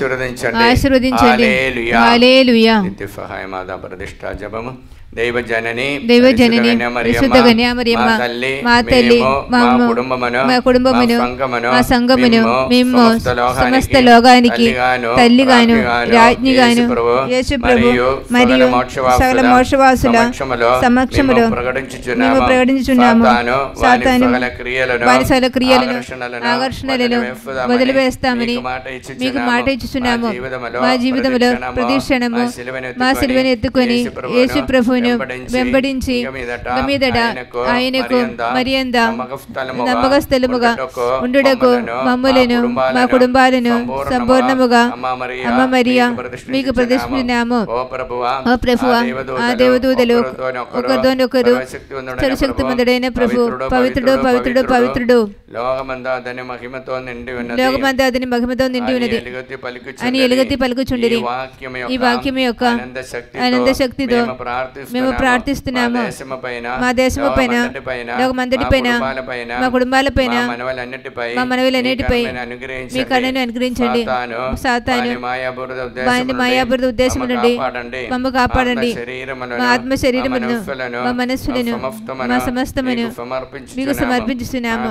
ఆశీర్వదించండి. హల్లెలూయా. నిత్య సహాయ మాతా ప్రతిష్ఠా జపము. దైవజనని పరిశుద్ధ కన్యామరియమ్మ మా తల్లి మా కుటుంబమును మా సంఘమును మేము సమస్త లోకానికి తల్లిగాను రాజ్ఞిగాను యేసు ప్రభు మరియు సకల మోక్షవాసుల సమక్షములో మేము ప్రకటించుచున్నాము. సాతాను వారి సకల క్రియలను ఆకర్షణలను వదిలివేస్తామని మీకు మాట ఇచ్చుచున్నాము. మా జీవితంలో ప్రతి క్షణము మా సిలువను ఎత్తుకొని యేసు ప్రభువును వెంబడించి మీదట ఆయనకు మర్యాద నమ్మక స్థలముగా ఉండుటకు మమ్ములను మా కుటుంబాలను సంపూర్ణముగా అమ్మ మరియా మీకు ప్రదర్శిస్తున్నాము. ఓ ప్రభువా, ఆ దేవదూతలు ఒకరితోనొకరు సర్వశక్తిమంతుడైన ప్రభు పవిత్రుడు పవిత్రుడు పవిత్రుడు లోకమంతా అతని మహిమతో నిండి ఉన్నది అని ఎలుగెత్తి పలుకుచుండిరి. ఈ వాక్యం యొక్క అనంత శక్తితో మేము ప్రార్థిస్తున్నాము. మా దేశము పైన లోకమంతటి పైన మా కుటుంబాల పైన మా మనవులన్నిటిపై మీ కరుణను అనుగ్రహించండి. సాతాను వాని మాయాబురద ఉద్దేశం నుండి మమ్మ కాపాడండి. మా ఆత్మ శరీరములను మా మనస్సులను మా సమస్తమును మీకు సమర్పించుతున్నాము.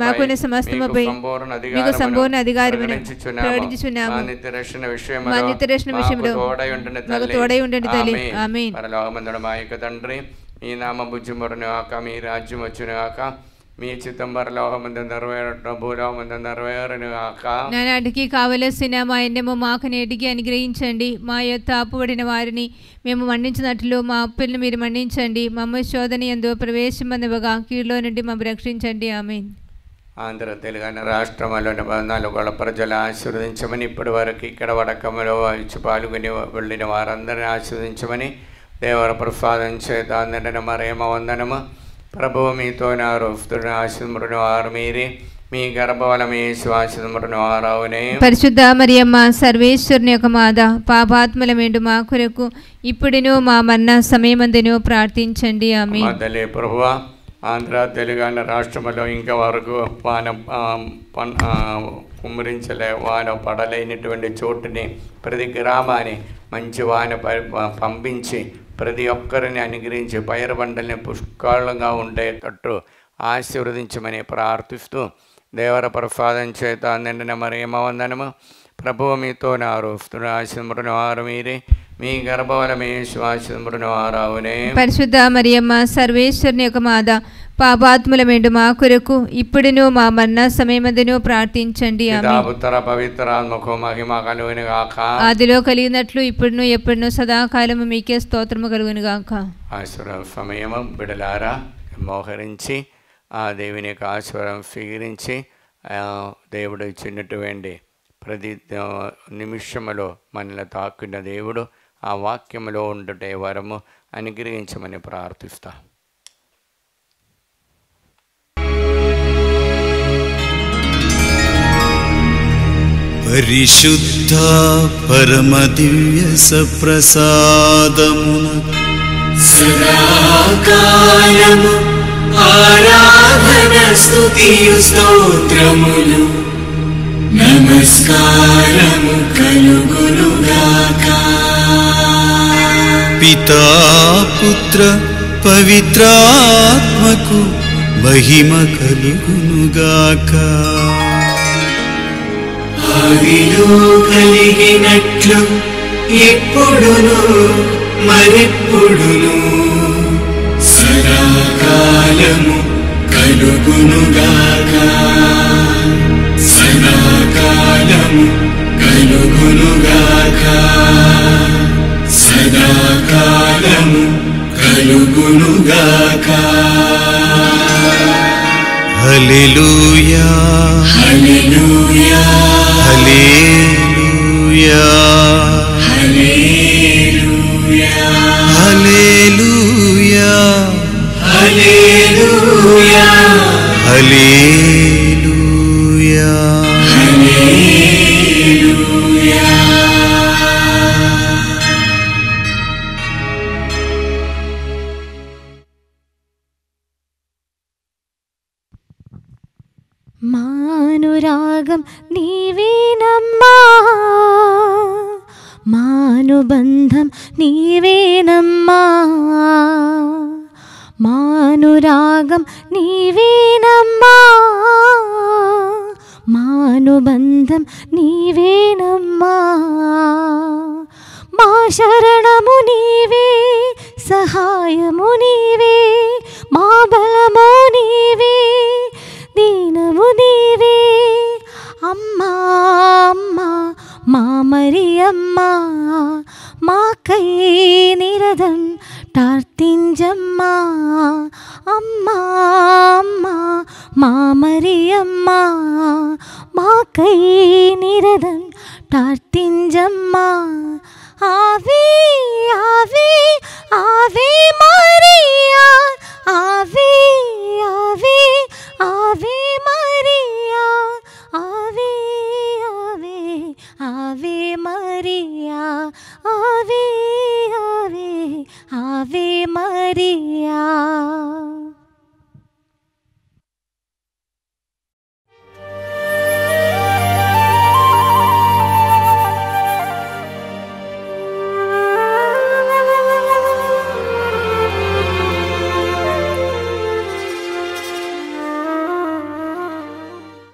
మాకున్న సమస్తముపై మీకు సంపూర్ణ అధికారమును ప్రకటించుచున్నాము. మా నిత్య రక్షణ విషయంలో మాకు తోడై ఉండండి తల్లి. ఆమేన్. పరలోకమందున మా యొక్క తండ్రి, మీ నామ బుజ్జిమరును కాక, మీ రాజ్యం వచ్చును కాక, మీ చిత్తం పరలోకమందు నెరవేరుట భూలోకమందు నెరవేరును కాక. నానాటికి కావలసిన మా ఎన్నెమో మాకు నేటికి అనుగ్రహించండి. మా యొక్క అప్పుబడిన వారిని మేము మన్నించినట్లు మా అప్పులను మీరు మన్నించండి. మమ్మ శోధన యందు ప్రవేశింపనివ్వగా కీడులో నుండి మమ్మల్ని రక్షించండి. ఆమేన్. ఆంధ్ర తెలంగాణ రాష్ట్రంలోని 14 ప్రజలు ఆశీర్వదించమని, ఇప్పటి వరకు ఇక్కడ వడకములో ఇచ్చి పాల్గొని వెళ్ళిన వారందరినీ ఆశీర్వదించమని దేవర ప్రసాదం చేత అందరిని మరేమ వందనము. ప్రభువు మీతో నారుస్తున్న ఆశీర్వదించిన వారు మీరే, మీ గర్భఫలము యేసు ఆశీర్వదించిన వారవునే. పరిశుద్ధ మరియమ్మ సర్వేశ్వరుని యొక్క మాత, పాపాత్ముల మేండు మా కొరకు ఇప్పుడును మా మరణ సమయమందును ప్రార్థించండి. ఆమేన్. తల్లి ప్రభువా, ఆంధ్ర తెలంగాణ రాష్ట్రంలో ఇంకా వరకు వాన కుమ్మరించలే వాన పడలేనటువంటి చోటుని, ప్రతి గ్రామాన్ని మంచి వాన పంపించి ప్రతి ఒక్కరిని అనుగ్రహించి పైరు పంటల్ని పుష్కలంగా ఉండేటట్టు ఆశీర్వదించమని ప్రార్థిస్తూ దేవర ప్రసాదం చేత నిండిన మరేమ వందనము. ప్రభువు మీతో నారుస్తున్న ఆశీర్వదించిన వారు మీరే, మీ గర్భఫలము యేసు ఆశీర్వదించిన వారవునే. పరిశుద్ధ మరియమ్మ సర్వేశ్వరుని యొక్క మాత, పాపాత్ముల మేండు మా కొరకు ఇప్పుడును మా మరణ సమయమందును ప్రార్థించండి. ఉత్తర పవిత్రాత్మకు మహిమ కలుగును గాక. ఆదిలో కలిగినట్లు ఇప్పుడును ఎప్పుడును సదాకాలము మీకే స్తోత్రము కలుగును గాక. ఆశీర్వాద సమయము బిడలారా మోహరించి ఆ దేవుని యొక్క ఆశీర్వాదం స్వీకరించి దేవుడు ఇచ్చినటువంటి ప్రతి నిమిషములో మనల్ని తాకిన దేవుడు ఆ వాక్యములో ఉండుటే వరము అనుగ్రహించమని ప్రార్థిస్తా. పరిశుద్ధ పరమ దివ్య సప్రసాదమున సదాకాలము ఆరాధన స్తుతియు స్తోత్రములు నమస్కారము కలుగునుగాక. పితా పుత్ర పవిత్రాత్మకు మహిమ కలుగునుగాక. ఆదిలో కలిగినట్లు ఎప్పుడును మరెప్పుడును సదాకాలము కలుగునుగాక. సదాకాలము కలుగునుగాక. సదాకాలము కలుగునుగాక. హల్లెలూయా హల్లెలూయా హల్లెలూయా హల్లెలూయా హల్లెలూయా హల్లెలూయా హల్లెలూయా హల్లెలూయా. మానురాగం నీవేనమ్మా, మా అనుబంధం నీవేనమ్మా, మా అనురాగం నీవేనమ్మా, మా అనుబంధం నీవేనమ్మా. మా శరణము నీవే, సహాయము నీవే, మా బలము నీవే, దీనము నీవే. అమ్మా అమ్మా మా మరియమ్మా, మాకై నిరతం ప్రార్థించమ్మా. అమ్మా అమ్మా మా మరియమ్మా, మాకై నిరతం ప్రార్థించమ్మా. ఆవే ఆవే ఆవే మరియా, ఆవే ఆవే ఆవే మరియా, ఆవే ఆవే ఆవే మరియా, ఆవే ఆవే ఆవే మరియా.